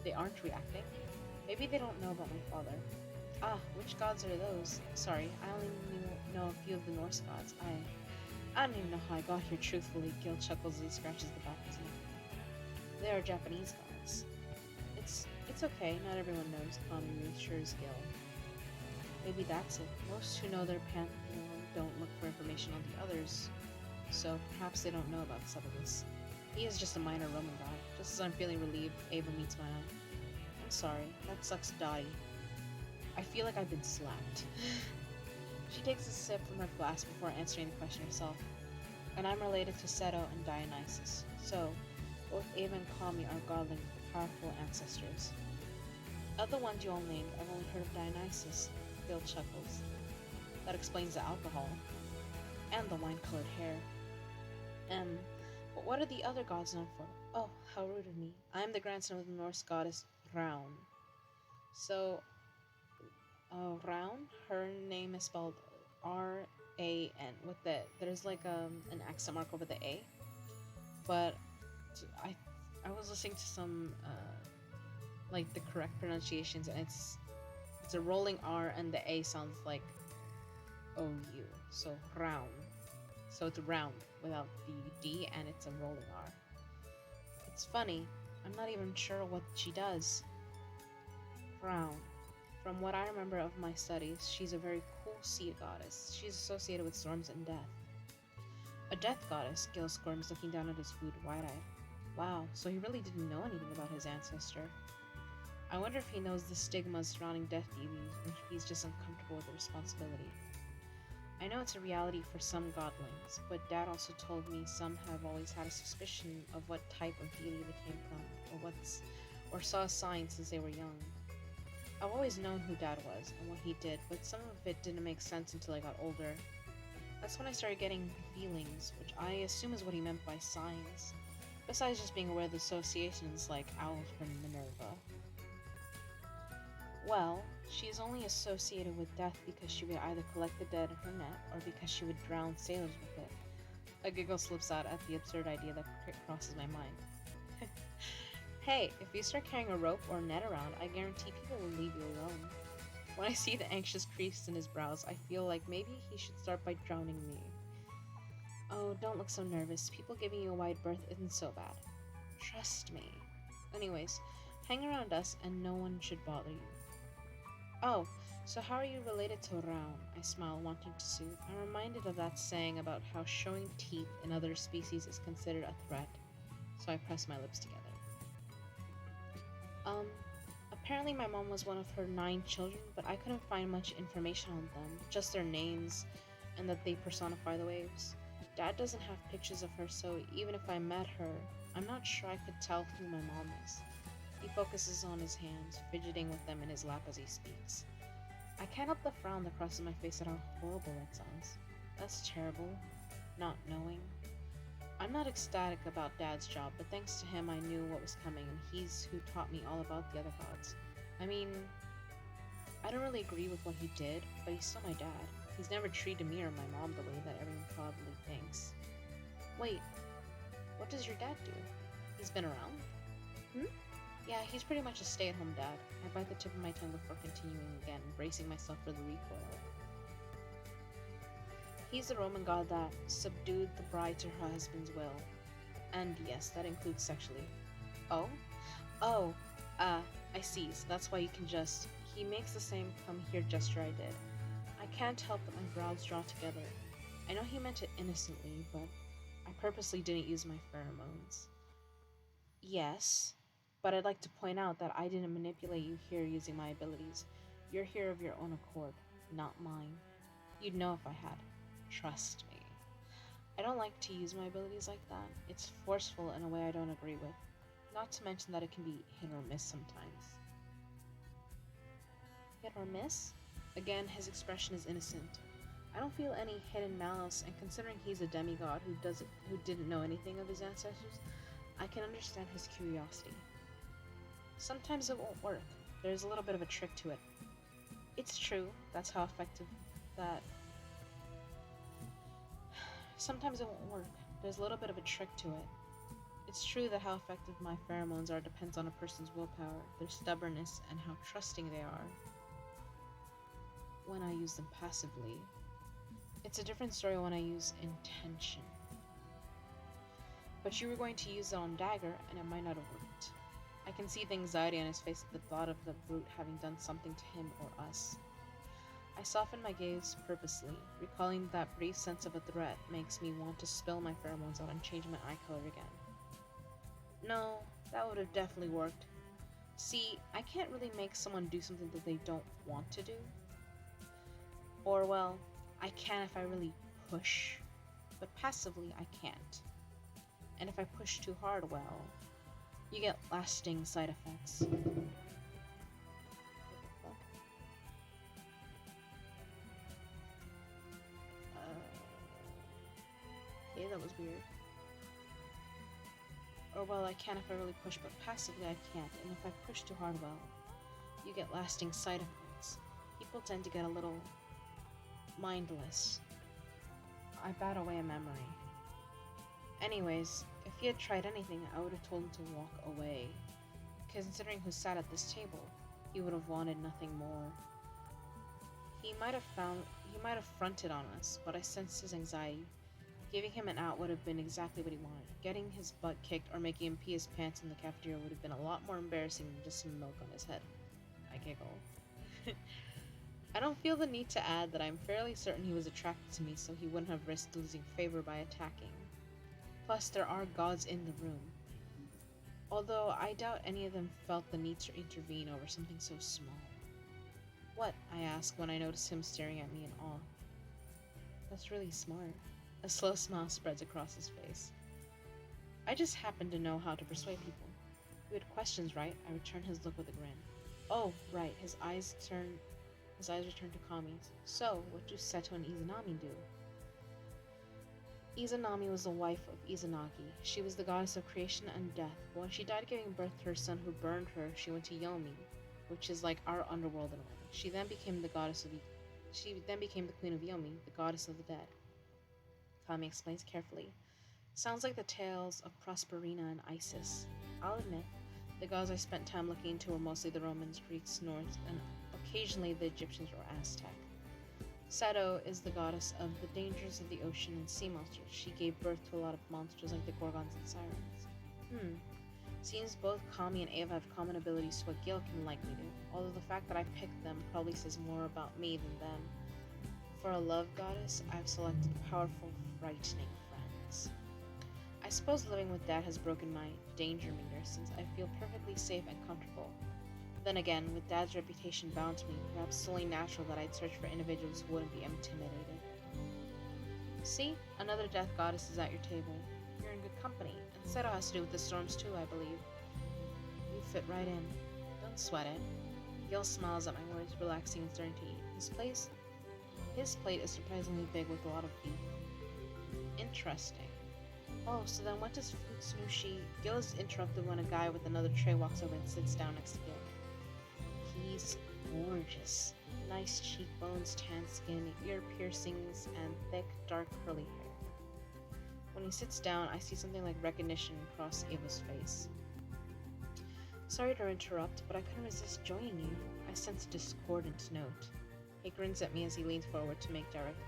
They aren't reacting. Maybe they don't know about my father. Ah, which gods are those? Sorry, I only know a few of the Norse gods. I don't even know how I got here, truthfully. Gil chuckles as he scratches the back of his neck. They are Japanese gods. It's okay, not everyone knows, Kami reassures Gil. Maybe that's it. Most who know their pantheon don't look for information on the others, so perhaps they don't know about some of this. He is just a minor Roman god. Just as I'm feeling relieved, Ava meets my eye. I'm sorry, that sucks, Dottie. I feel like I've been slapped. She takes a sip from her glass before answering the question herself. And I'm related to Seto and Dionysus, so both Ava and Kami are godlings with powerful ancestors. Of the ones you all named, I've only heard of Dionysus. Gil chuckles. That explains the alcohol. And the wine-colored hair. But what are the other gods known for? Oh, how rude of me. I am the grandson of the Norse goddess Raun. So, Raun, her name is spelled R-A-N. There's like an accent mark over the A. But I was listening to some like the correct pronunciations, and it's a rolling R, and the A sounds like O-U. So Raun. So it's round without the D, and it's a rolling R. It's funny. I'm not even sure what she does. Raun. From what I remember of my studies, she's a very cool sea goddess. She's associated with storms and death. A death goddess, Gil squirms, looking down at his food wide-eyed. Wow, so he really didn't know anything about his ancestor. I wonder if he knows the stigmas surrounding death deities, or if he's just uncomfortable with the responsibility. I know it's a reality for some godlings, but Dad also told me some have always had a suspicion of what type of deity they came from, or saw signs since they were young. I've always known who Dad was and what he did, but some of it didn't make sense until I got older. That's when I started getting feelings, which I assume is what he meant by signs, besides just being aware of the associations like Owl from Minerva. Well, she is only associated with death because she would either collect the dead in her net, or because she would drown sailors with it. A giggle slips out at the absurd idea that crosses my mind. Hey, if you start carrying a rope or a net around, I guarantee people will leave you alone. When I see the anxious crease in his brows, I feel like maybe he should start by drowning me. Oh, don't look so nervous. People giving you a wide berth isn't so bad. Trust me. Anyways, hang around us and no one should bother you. Oh, so how are you related to Raun? I smile, wanting to soothe. I'm reminded of that saying about how showing teeth in other species is considered a threat, so I press my lips together. Apparently my mom was one of her 9 children, but I couldn't find much information on them, just their names, and that they personify the waves. Dad doesn't have pictures of her, so even if I met her, I'm not sure I could tell who my mom is. He focuses on his hands, fidgeting with them in his lap as he speaks. I can't help the frown that crosses my face at how horrible that sounds. That's terrible, not knowing. I'm not ecstatic about Dad's job, but thanks to him I knew what was coming, and he's who taught me all about the other gods. I mean, I don't really agree with what he did, but he's still my dad. He's never treated me or my mom the way that everyone probably thinks. Wait, what does your dad do? He's been around? Yeah, he's pretty much a stay-at-home dad. I bite the tip of my tongue before continuing again, bracing myself for the recoil. He's the Roman god that subdued the bride to her husband's will. And yes, that includes sexually. Oh? Oh, I see, so that's why you can just... He makes the same come here gesture I did. I can't help but my brows draw together. I know he meant it innocently, but I purposely didn't use my pheromones. Yes, but I'd like to point out that I didn't manipulate you here using my abilities. You're here of your own accord, not mine. You'd know if I had. Trust me. I don't like to use my abilities like that. It's forceful in a way I don't agree with. Not to mention that it can be hit or miss sometimes. Hit or miss? Again, his expression is innocent. I don't feel any hidden malice, and considering he's a demigod who didn't know anything of his ancestors, I can understand his curiosity. Sometimes it won't work. There's a little bit of a trick to it. It's true, that's how effective that... Sometimes it won't work. There's a little bit of a trick to it. It's true that how effective my pheromones are depends on a person's willpower, their stubbornness, and how trusting they are when I use them passively. It's a different story when I use intention. But you were going to use it on Dagger, and it might not have worked. I can see the anxiety on his face at the thought of the brute having done something to him or us. I soften my gaze purposely. Recalling that brief sense of a threat makes me want to spill my pheromones out and change my eye color again. No, that would have definitely worked. See, I can't really make someone do something that they don't want to do. Or, well, I can if I really push, but passively I can't. And if I push too hard, well, you get lasting side effects. Okay, that was weird. Or, well, I can if I really push, but passively I can't. And if I push too hard, well, you get lasting side effects. People tend to get a little mindless. I bat away a memory. Anyways, if he had tried anything, I would have told him to walk away. Considering who sat at this table, he would have wanted nothing more. He might have fronted on us, but I sensed his anxiety. Giving him an out would have been exactly what he wanted. Getting his butt kicked or making him pee his pants in the cafeteria would have been a lot more embarrassing than just some milk on his head. I giggle. I don't feel the need to add that I'm fairly certain he was attracted to me, so he wouldn't have risked losing favor by attacking. Plus, there are gods in the room. Although I doubt any of them felt the need to intervene over something so small. What? I ask when I notice him staring at me in awe. That's really smart. A slow smile spreads across his face. I just happen to know how to persuade people. You had questions, right? I returned his look with a grin. Oh, right. His eyes returned to Kami's. So, what do Seto and Izanami do? Izanami was the wife of Izanagi. She was the goddess of creation and death. But when she died giving birth to her son who burned her, she went to Yomi, which is like our underworld in a way. She then became the queen of Yomi, the goddess of the dead. Kami explains carefully. Sounds like the tales of Prosperina and Isis. I'll admit, the gods I spent time looking into were mostly the Romans, Greeks, Norse, and occasionally the Egyptians or Aztec. Seto is the goddess of the dangers of the ocean and sea monsters. She gave birth to a lot of monsters like the Gorgons and Sirens. Seems both Kami and Ava have common abilities to what Gil can likely do, although the fact that I picked them probably says more about me than them. For a love goddess, I've selected powerful, frightening friends. I suppose living with Dad has broken my danger meter since I feel perfectly safe and comfortable. Then again, with Dad's reputation bound to me, perhaps it's only natural that I'd search for individuals who wouldn't be intimidated. See? Another death goddess is at your table. You're in good company, and Seto has to do with the storms too, I believe. You fit right in. Don't sweat it. Gil smiles at my words, relaxing and starting to eat. His plate is surprisingly big with a lot of beef. Interesting. Oh, so then what does Futsunushi... Gil is interrupted when a guy with another tray walks over and sits down next to Gil. He's gorgeous. Nice cheekbones, tan skin, ear piercings, and thick, dark, curly hair. When he sits down, I see something like recognition across Ava's face. Sorry to interrupt, but I couldn't resist joining you. I sense a discordant note. He grins at me as he leans forward to make direct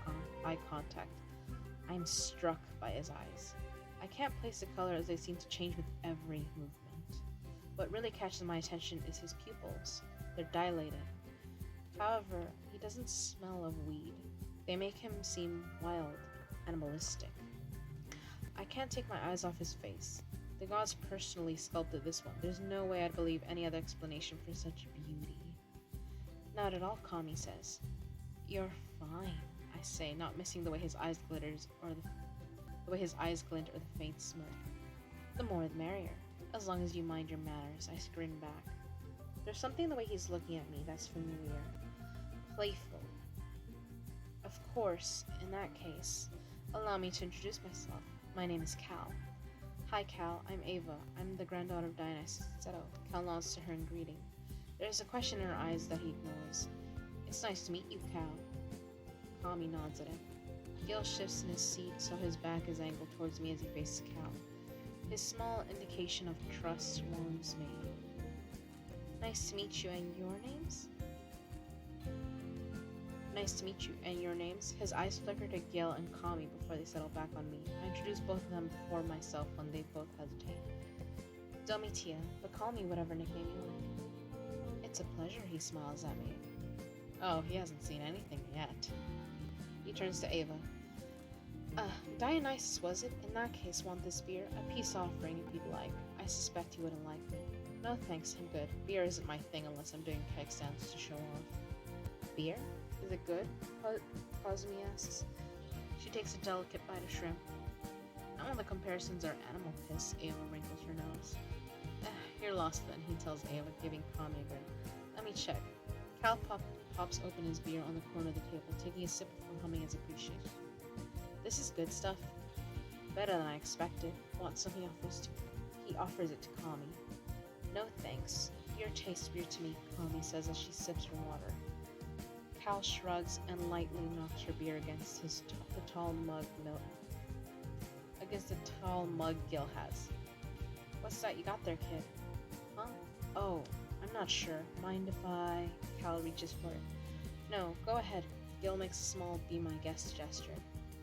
eye contact. I'm struck by his eyes. I can't place the color as they seem to change with every movement. What really catches my attention is his pupils. They're dilated. However, he doesn't smell of weed. They make him seem wild, animalistic. I can't take my eyes off his face. The gods personally sculpted this one. There's no way I'd believe any other explanation for such beauty. Not at all, Kami says. You're fine, I say, not missing the way his eyes glitters or the way his eyes glint or the faint smirk. The more the merrier. As long as you mind your manners, I grin back. There's something in the way he's looking at me that's familiar. Playful. Of course, in that case, allow me to introduce myself. My name is Cal. Hi, Cal. I'm Ava. I'm the granddaughter of Dionysus. Cal nods to her in greeting. There's a question in her eyes that he ignores. It's nice to meet you, Cal. Kami nods at him. Gil shifts in his seat so his back is angled towards me as he faces Cal. His small indication of trust warms me. Nice to meet you, and your names? Nice to meet you, and your names? His eyes flicker to Gil and Kami before they settle back on me. I introduce both of them before myself when they both hesitate. Domitia, but call me whatever nickname you like. It's a pleasure, he smiles at me. Oh, he hasn't seen anything yet. He turns to Ava. Dionysus, was it? In that case, want this beer? A peace offering, if you'd like. I suspect you wouldn't like it. No thanks, I'm good. Beer isn't my thing unless I'm doing keg stands to show off. Beer? Is it good? Cosme asks. She takes a delicate bite of shrimp. Not when the comparisons are animal piss, Ava wrinkles her nose. You're lost then, he tells Ava, giving Kami a grin. Let me check. Cal pops open his beer on the corner of the table, taking a sip before humming his appreciation. This is good stuff. Better than I expected. Want some? He offers it to Kami. No thanks. Beer tastes weird to me, Kami says as she sips her water. Cal shrugs and lightly knocks her beer against the tall mug Gil has. What's that you got there, kid? Huh? Oh, I'm not sure. Mind if I... Cal reaches for it. No, go ahead. Gil makes a small be my guest gesture.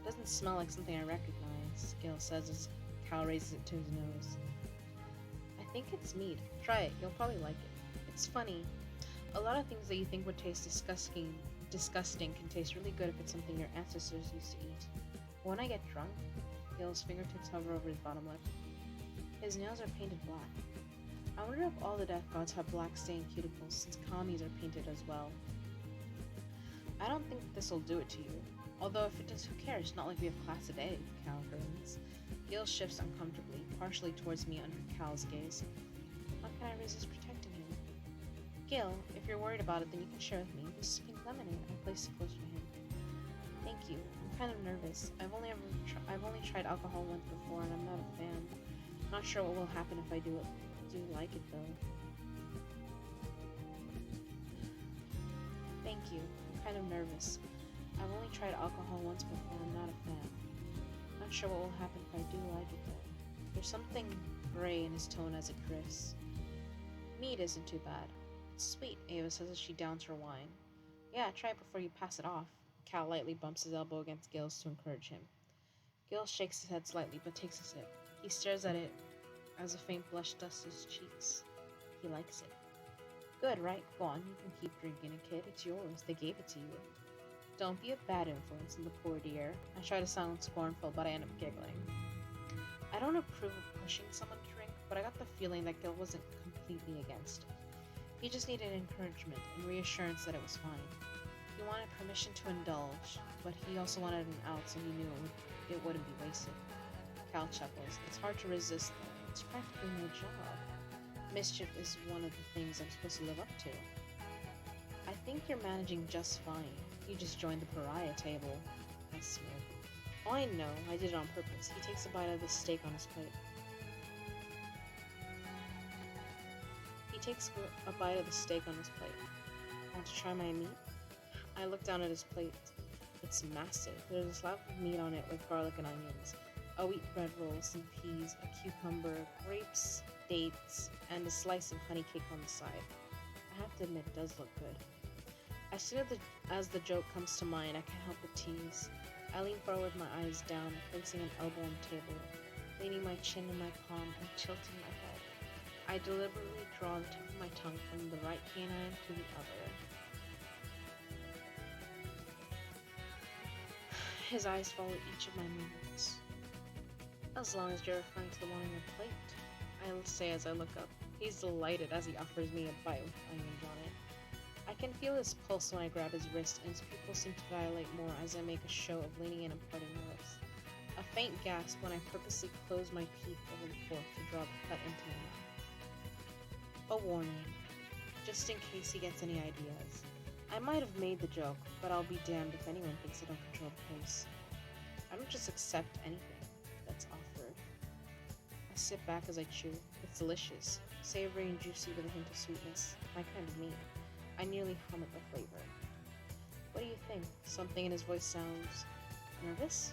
Doesn't smell like something I recognize, Gil says as Cal raises it to his nose. I think it's mead. Try it, you'll probably like it. It's funny. A lot of things that you think would taste disgusting can taste really good if it's something your ancestors used to eat. But when I get drunk, Gil's fingertips hover over his bottom lip. His nails are painted black. I wonder if all the death gods have black stained cuticles, since Kami's are painted as well. I don't think this'll do it to you. Although if it does, who cares? Not like we have class today, Cal grins. Gil shifts uncomfortably, partially towards me under Cal's gaze. How can I resist protecting him? Gil, if you're worried about it, then you can share with me. This is pink lemonade. I place it close to him. Thank you. I'm kind of nervous. I've only tried alcohol once before, and I'm not a fan. Not sure what will happen if I do like it though. Thank you. I'm kind of nervous. I've only tried alcohol once before, and I'm not a fan. Not sure what will happen if I do like it though. There's something gray in his tone as it drifts. Mead isn't too bad. It's sweet, Ava says as she downs her wine. Yeah, try it before you pass it off. Cal lightly bumps his elbow against Gil's to encourage him. Gil shakes his head slightly, but takes a sip. He stares at it as a faint blush dusts his cheeks. He likes it. Good, right? Go on, you can keep drinking it, kid. It's yours. They gave it to you. Don't be a bad influence on the poor dear. I try to sound scornful, but I end up giggling. I don't approve of pushing someone to drink, but I got the feeling that Gil wasn't completely against it. He just needed encouragement and reassurance that it was fine. He wanted permission to indulge, but he also wanted an out so he knew it wouldn't be wasted. Cal chuckles. It's hard to resist, though. It's practically my job. Mischief is one of the things I'm supposed to live up to. I think you're managing just fine. You just joined the pariah table. I smirk. Oh, I know. I did it on purpose. He takes a bite of the steak on his plate. Want to try my meat? I look down at his plate. It's massive. There's a slab of meat on it with garlic and onions, a wheat bread roll, some peas, a cucumber, grapes, dates, and a slice of honey cake on the side. I have to admit, it does look good. As soon as the joke comes to mind, I can't help but tease. I lean forward, my eyes down, placing an elbow on the table, leaning my chin in my palm and tilting my head. I deliberately draw the tip of my tongue from the right canine to the other. His eyes follow each of my movements. As long as you're referring to the one on your plate, I will say as I look up. He's delighted as he offers me a bite with onions on it. I can feel his pulse when I grab his wrist, and his pupils seem to dilate more as I make a show of leaning in and parting my lips. A faint gasp when I purposely close my teeth over the fork to draw the cut into my mouth. A warning, just in case he gets any ideas. I might have made the joke, but I'll be damned if anyone thinks I don't control the pace. I don't just accept anything that's offered. I sit back as I chew. It's delicious, savory and juicy with a hint of sweetness. My kind of meat. I nearly hum at the flavor. What do you think? Something in his voice sounds nervous?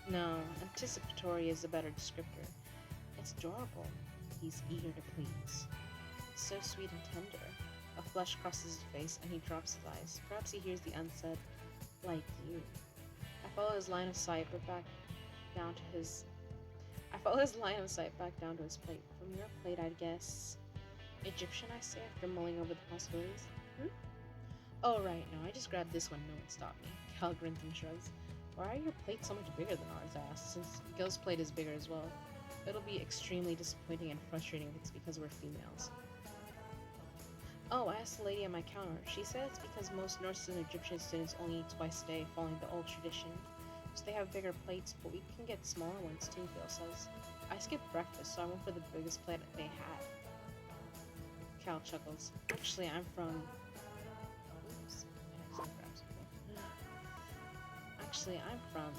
No, anticipatory is a better descriptor. It's adorable. He's eager to please. So sweet and tender. A flush crosses his face and he drops his eyes. Perhaps he hears the unsaid, like you. I follow his line of sight down to his back down to his plate. From your plate, I'd guess Egyptian, I say after mulling over the possibilities. Hmm? Oh, right, no, I just grabbed this one, no one stopped me. Cal grins and shrugs. Why are your plates so much bigger than ours? I asked, since Gil's plate is bigger as well. It'll be extremely disappointing and frustrating if it's because we're females. Oh, I asked the lady at my counter. She said it's because most nurses and Egyptian students only eat twice a day, following the old tradition. So they have bigger plates, but we can get smaller ones too, Gil says. I skipped breakfast, so I went for the biggest plate they had. Cal chuckles. Actually, I'm from... Oops. Actually, I'm from...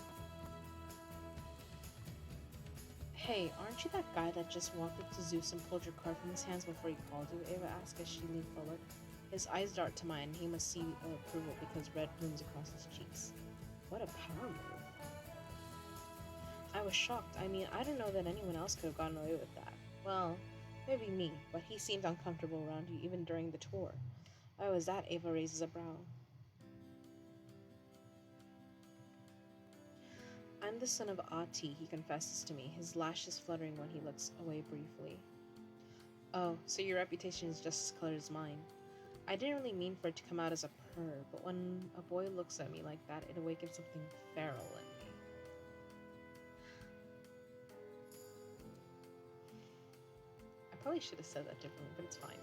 Hey, aren't you that guy that just walked up to Zeus and pulled your card from his hands before he called you? Ava asked as she leaned forward. His eyes dart to mine. He must see approval because red blooms across his cheeks. What a power move. I was shocked. I mean, I don't know that anyone else could have gotten away with that. Well, maybe me, but he seemed uncomfortable around you even during the tour. Why was that? Ava raises a brow. I'm the son of Ati, he confesses to me, his lashes fluttering when he looks away briefly. Oh, so your reputation is just as colored as mine. I didn't really mean for it to come out as a purr, but when a boy looks at me like that, it awakens something feral in me. I probably should have said that differently, but it's fine.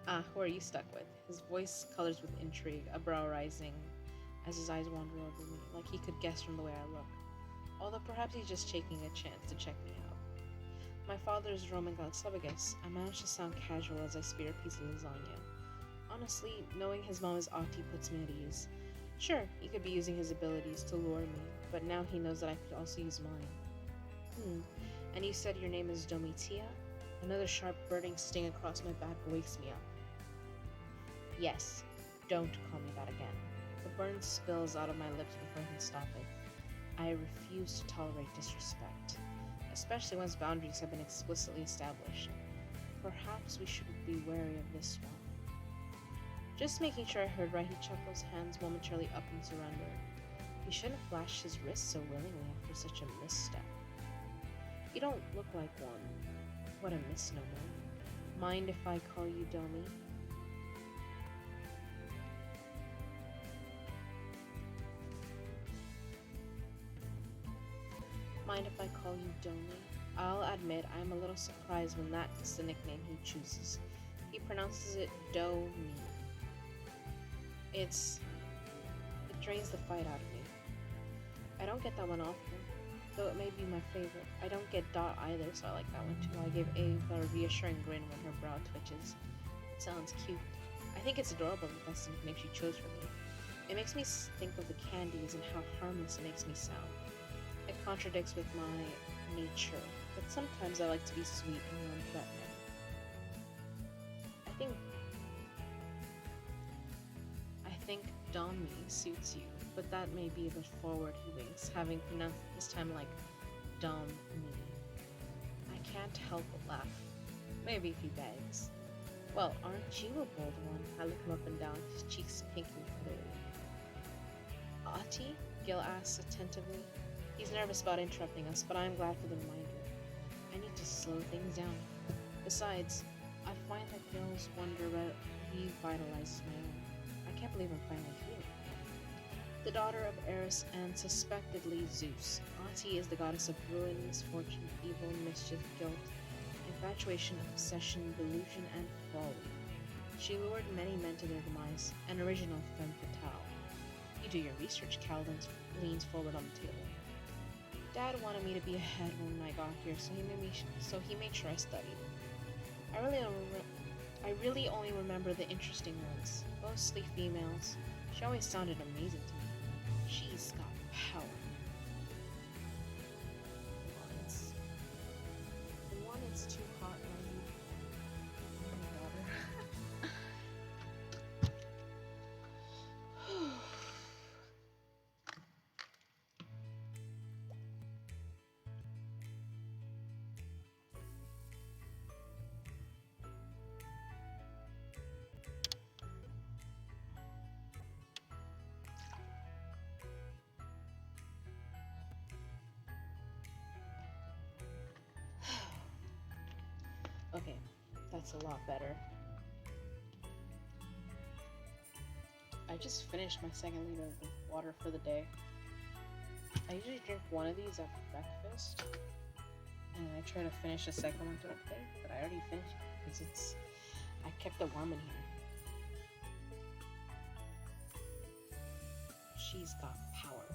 Ah, who are you stuck with? His voice colors with intrigue, a brow rising as his eyes wander over me, like he could guess from the way I look. Although perhaps he's just taking a chance to check me out. My father is Roman Galactophagus. I manage to sound casual as I spear a piece of lasagna. Honestly, knowing his mom is Ati puts me at ease. Sure, he could be using his abilities to lure me, but now he knows that I could also use mine. And you said your name is Domitia? Another sharp burning sting across my back wakes me up. Yes, don't call me that again. The burn spills out of my lips before I can stop it. I refuse to tolerate disrespect, especially once boundaries have been explicitly established. Perhaps we should be wary of this one. Just making sure I heard right, he chuckles, hands momentarily up in surrender. He shouldn't have flashed his wrist so willingly after such a misstep. You don't look like one. What a misnomer. Mind if I call you Domi? Mind if I call you Domi? I'll admit I'm a little surprised when that is the nickname he chooses. He pronounces it Do-mi. It drains the fight out of me. I don't get that one often, though it may be my favorite. I don't get Dot either, so I like that one too. I give Ava a reassuring grin when her brow twitches. It sounds cute. I think it's adorable that that's the nickname she chose for me. It makes me think of the candies and how harmless it makes me sound. It contradicts with my nature, but sometimes I like to be sweet and non-threatening. I think Domi suits you, but that may be a bit forward, he winks, having pronounced it this time like Dom-me. I can't help but laugh. Maybe if he begs. Well, aren't you a bold one? I look him up and down, his cheeks pinking clearly. Ati? Gil asks attentively. He's nervous about interrupting us, but I'm glad for the reminder. I need to slow things down. Besides, I find that Gil's wonder revitalizes my own. I can't believe I'm finally here. The daughter of Eris and suspectedly Zeus, Ati is the goddess of ruin, misfortune, evil, mischief, guilt, infatuation, obsession, delusion, and folly. She lured many men to their demise, an original femme fatale. You do your research, Cal leans forward on the table. Dad wanted me to be ahead when I got here, so he made sure I studied. I really only remember the interesting ones, mostly females. She always sounded amazing to me. She's got power. That's a lot better. I just finished my second liter of water for the day. I usually drink one of these after breakfast, and I try to finish the second one throughout the day, but I already finished it because I kept it warm in here. She's got power.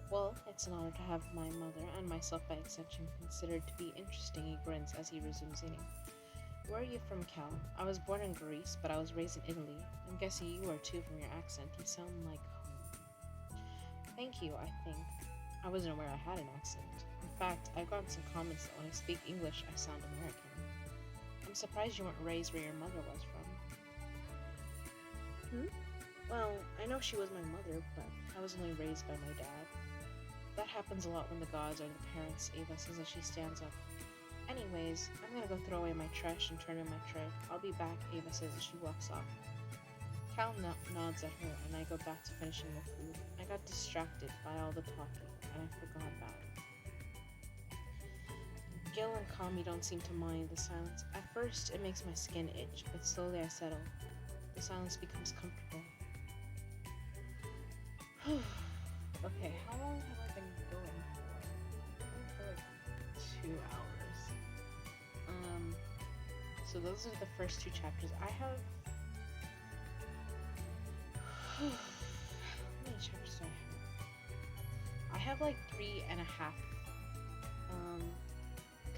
Well, it's an honor to have my mother, and myself by extension, considered to be interesting, he grins as he resumes eating. Where are you from, Cal? I was born in Greece, but I was raised in Italy. I'm guessing you are too from your accent. You sound like home. Thank you, I think. I wasn't aware I had an accent. In fact, I've gotten some comments that when I speak English, I sound American. I'm surprised you weren't raised where your mother was from. Well, I know she was my mother, but I was only raised by my dad. That happens a lot when the gods are the parents, Ava says as she stands up. Anyways, I'm gonna go throw away my trash and turn in my tray. I'll be back, Ava says as she walks off. Cal nods at her, and I go back to finishing the food. I got distracted by all the talking, and I forgot about it. Gil and Kami don't seem to mind the silence. At first, it makes my skin itch, but slowly I settle. The silence becomes comfortable. Okay, how long have I been going for? For like 2 hours. So those are the first 2 chapters. I have... How many chapters do I have? I have like 3.5.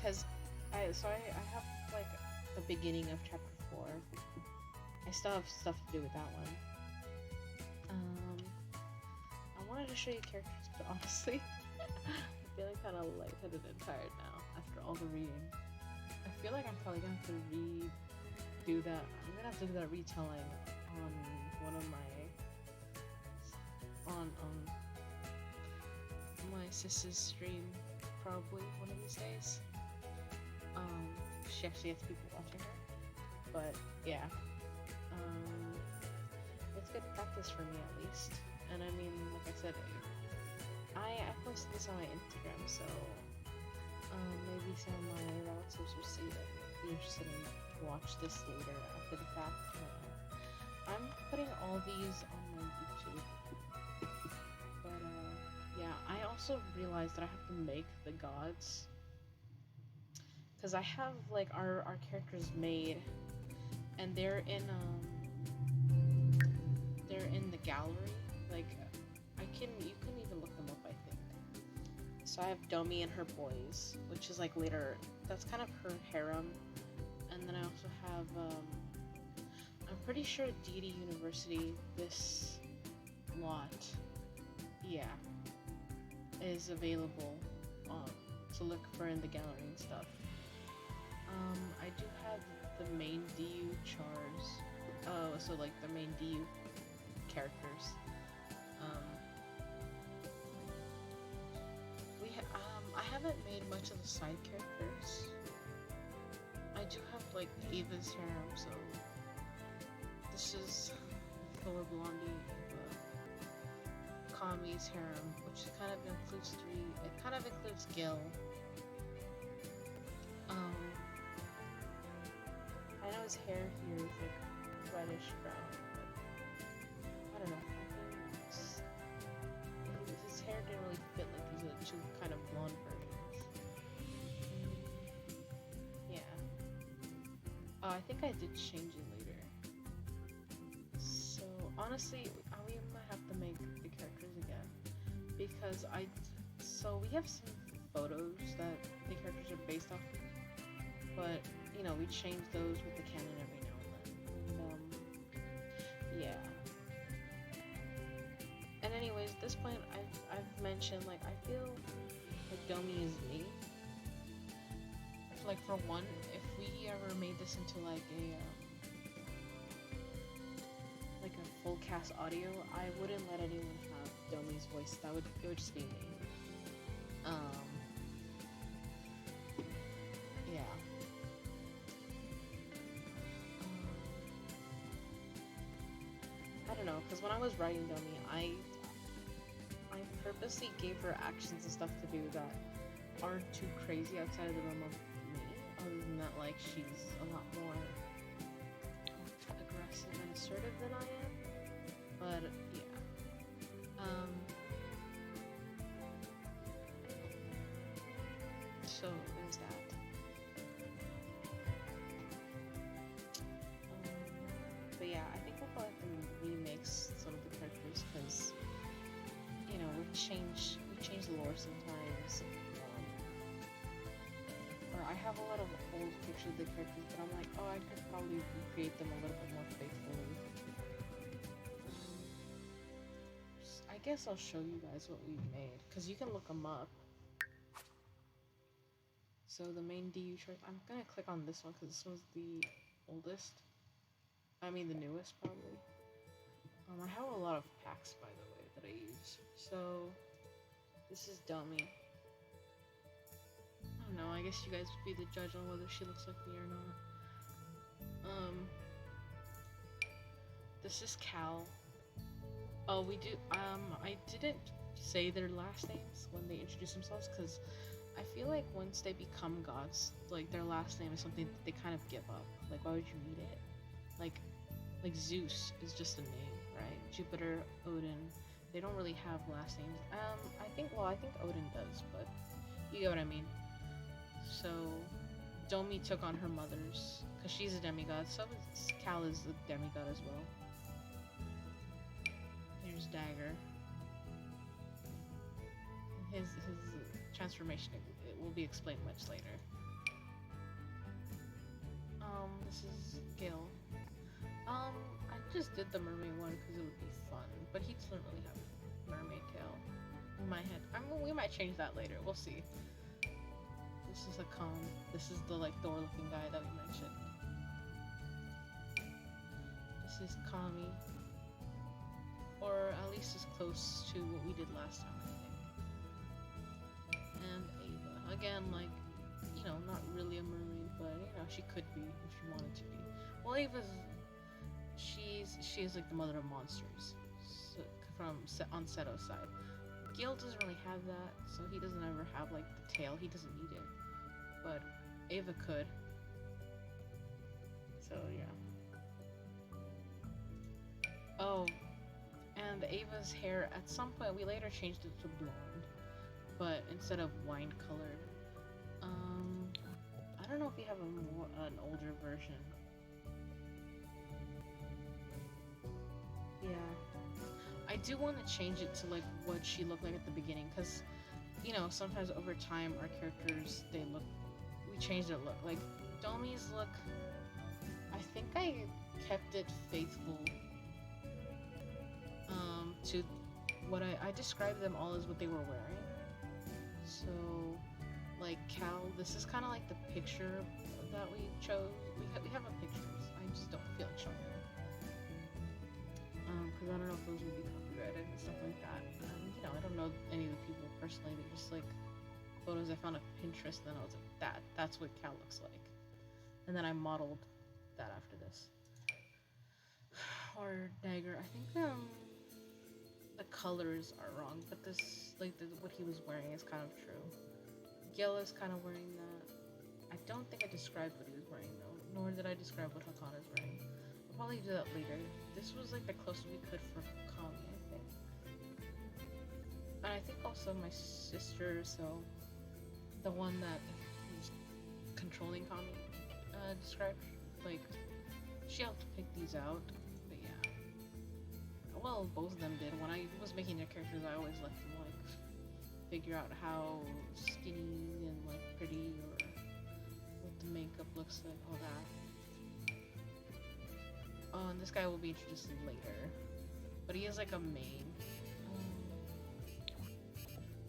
Cause I have like the beginning of chapter 4. I still have stuff to do with that one. I wanted to show you characters, but honestly, I feel like kind of lightheaded and tired now after all the reading. I feel like I'm probably gonna have to redo that. I'm gonna have to do that retelling on one of my on my sister's stream, probably one of these days. She actually has people watching her, but yeah, it's good practice for me at least. And I mean, like I said, I posted this on my Instagram, so maybe some of my relatives will see that be interested in watch this later after the fact. I'm putting all these on my YouTube, but yeah, I also realized that I have to make the gods, because I have like our characters made, and they're in the gallery. Like you can even look them up, I think. So I have Domi and her boys, which is like later, that's kind of her harem. And then I also have, I'm pretty sure Deity University, this lot, yeah, is available to look for in the gallery and stuff. I do have the main DU chars, so like the main DU characters. I haven't made much of the side characters. I do have like Ava's harem, so this is Fuller Blondie, Ava, Kami's harem, which kind of includes it kind of includes Gil. I know his hair here is like reddish brown, but I don't know. I think his hair didn't really fit like these other 2 kind of blonde versions. Yeah. I think I did change it later. So honestly, we might have to make the characters again, because we have some photos that the characters are based off of, but you know, we change those with the canon every now and then. Yeah. And anyways, at this point, I've mentioned, like, I feel like Domi is me. Like, for one, if we ever made this into like a full cast audio, I wouldn't let anyone have Domi's voice. It would just be me. Yeah. I don't know, because when I was writing Domi, I purposely gave her actions and stuff to do that aren't too crazy outside of the realm of me. Other than that, like, she's a lot more passive and assertive than I am. But yeah. So there's that. But yeah, I think we'll probably have to remix some of the characters because we change the lore sometimes. Or I have a lot of old pictures of the characters, but I'm like, oh, I could probably recreate them a little bit more faithfully. I guess I'll show you guys what we've made because you can look them up. So the main DU chart, I'm gonna click on this one because this one's the oldest. I mean the newest probably. I have a lot of packs by the way that I use. So this is Dummy. I don't know, I guess you guys would be the judge on whether she looks like me or not. This is Cal. Oh, we do, I didn't say their last names when they introduce themselves because I feel like once they become gods, like their last name is something that they kind of give up. Like, why would you need it? Like Zeus is just a name, right? Jupiter, Odin, they don't really have last names. I think Odin does, but you get what I mean. So, Domi took on her mother's, because she's a demigod, so Cal is a demigod as well. Here's Dagger. His transformation, it will be explained much later. This is Gil. I just did the mermaid one because it would be fun, but he doesn't really have mermaid tail in my head. We might change that later, we'll see. This is a Khan. This is the Thor looking guy that we mentioned. This is Kami. Or at least as close to what we did last time, I think. And Ava. Again, not really a mermaid, but she could be if she wanted to be. Well, Ava's she is like the mother of monsters, so, on Seto's side. Gil doesn't really have that, so he doesn't ever have like the tail. He doesn't need it, but Ava could. So yeah. Oh, and Ava's hair at some point we later changed it to blonde, but instead of wine colored. I don't know if you have an older version. Yeah. I do want to change it to what she looked like at the beginning, because sometimes over time our characters we change their look. Like Domi's look, I think I kept it faithful to what I described them all as what they were wearing. So like Cal, this is kind of like the picture that we chose. We have a pictures. I just don't feel like showing them. Because I don't know if those would be copyrighted and stuff like that. I don't know any of the people personally. They're just photos I found on Pinterest, and then I was like, that's what Cal looks like. And then I modeled that after this. Or Dagger. I think the colors are wrong, but this what he was wearing is kind of true. Gil is kind of wearing that. I don't think I described what he was wearing though, nor did I describe what Hakan is wearing. I'll probably do that later. This was the closest we could for Kami, I think. And I think also my sister, so the one that was controlling Kami, described, she helped pick these out, but yeah. Well, both of them did. When I was making their characters, I always let them figure out how skinny and pretty, or what the makeup looks like, all that. Oh, and this guy will be introduced later, but he is a main.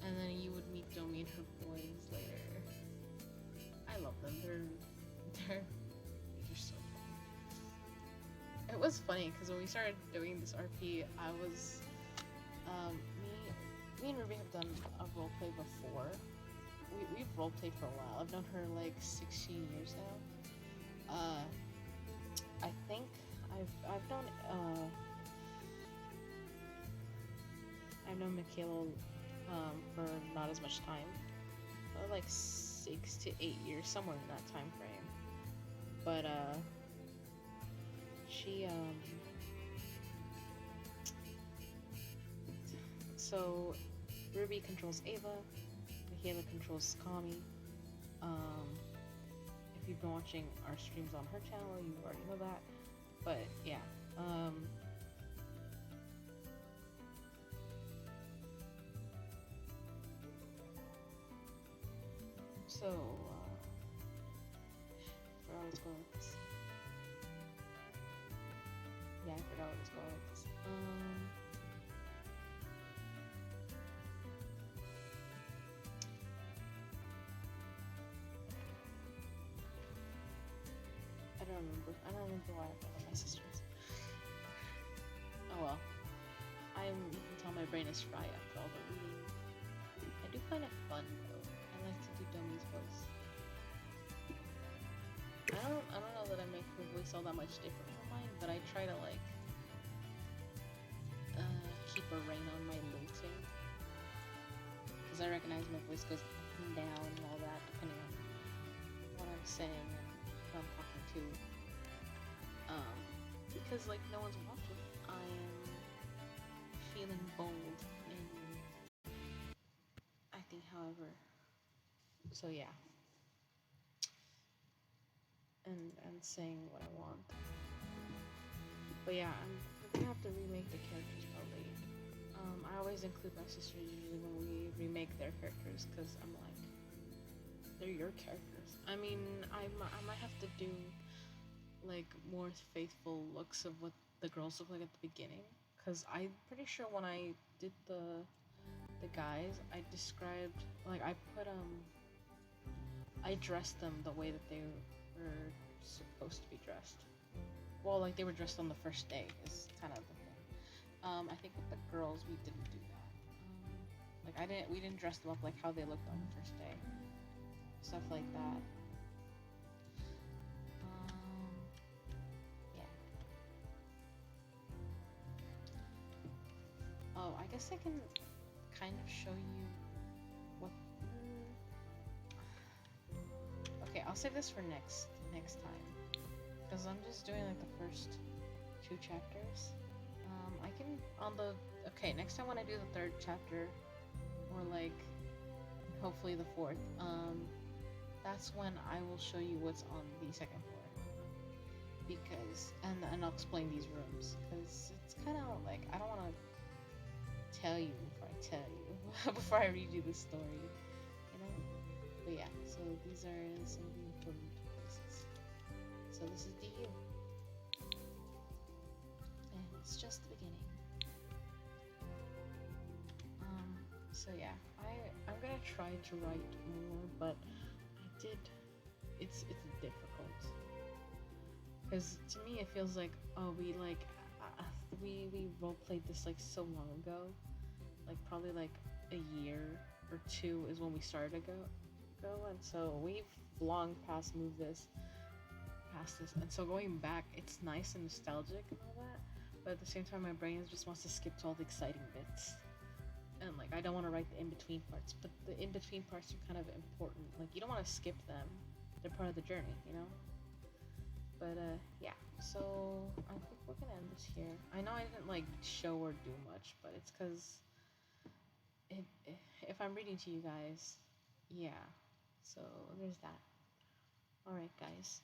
And then you would meet Domi and her boys later. I love them. They're so fun. It was funny because when we started doing this RP, I was me and Ruby have done a roleplay before. We've roleplayed for a while. I've known her 16 years now. I think I've known Michaela for not as much time, 6 to 8 years, somewhere in that time frame. But She so Ruby controls Ava, Michaela controls Kami. Um, if you've been watching our streams on her channel, you already know that. But yeah, so forgot where I was going with this. Yeah, I forgot where I was going with this. I don't remember. I don't remember why I brought up my sisters. Oh well. You can tell my brain is fried after all the reading. I do find it fun though. I like to do Dummy's voice. I don't know that I make her voice all that much different from mine, but I try to like keep a rein on my lilting. Because I recognize my voice goes up and down and all that depending on what I'm saying and who I'm talking to. Because like no one's watching, I am feeling bold in acting however. So yeah. And saying what I want. But yeah, we're gonna have to remake the characters probably. I always include my sisters usually when we remake their characters because I'm like, they're your characters. I mean, I might have to do like more faithful looks of what the girls look like at the beginning because I'm pretty sure when I did the guys, I described like I dressed them the way that they were supposed to be dressed. Well, like they were dressed on the first day is kind of the thing. I think with the girls we didn't do that. We didn't dress them up like how they looked on the first day. Stuff like that. Yeah. Oh, I guess I can kind of show you what. Okay, I'll save this for next time because I'm just doing like the first 2 chapters. I can on the next time when I do the 3rd chapter, or like hopefully the 4th, that's when I will show you what's on the 2nd floor because and I'll explain these rooms because it's kind of like I don't want to tell you before I tell you before I read you the story, you know. But yeah, so these are some of the important places. So this is DU. And it's just the beginning. So yeah, I'm gonna try to write more, but it's difficult. Because to me it feels like, oh, we roleplayed this like so long ago. Like probably like a year or 2 is when we started ago, and so we've long past moved this past this, and so going back, it's nice and nostalgic and all that, but at the same time, my brain just wants to skip to all the exciting bits, and like I don't want to write the in between parts, but the in between parts are kind of important. Like you don't want to skip them; they're part of the journey, you know. But yeah. So I think we're gonna end this here. I know I didn't like show or do much, but it's because if I'm reading to you guys, yeah. So there's that. All right, guys.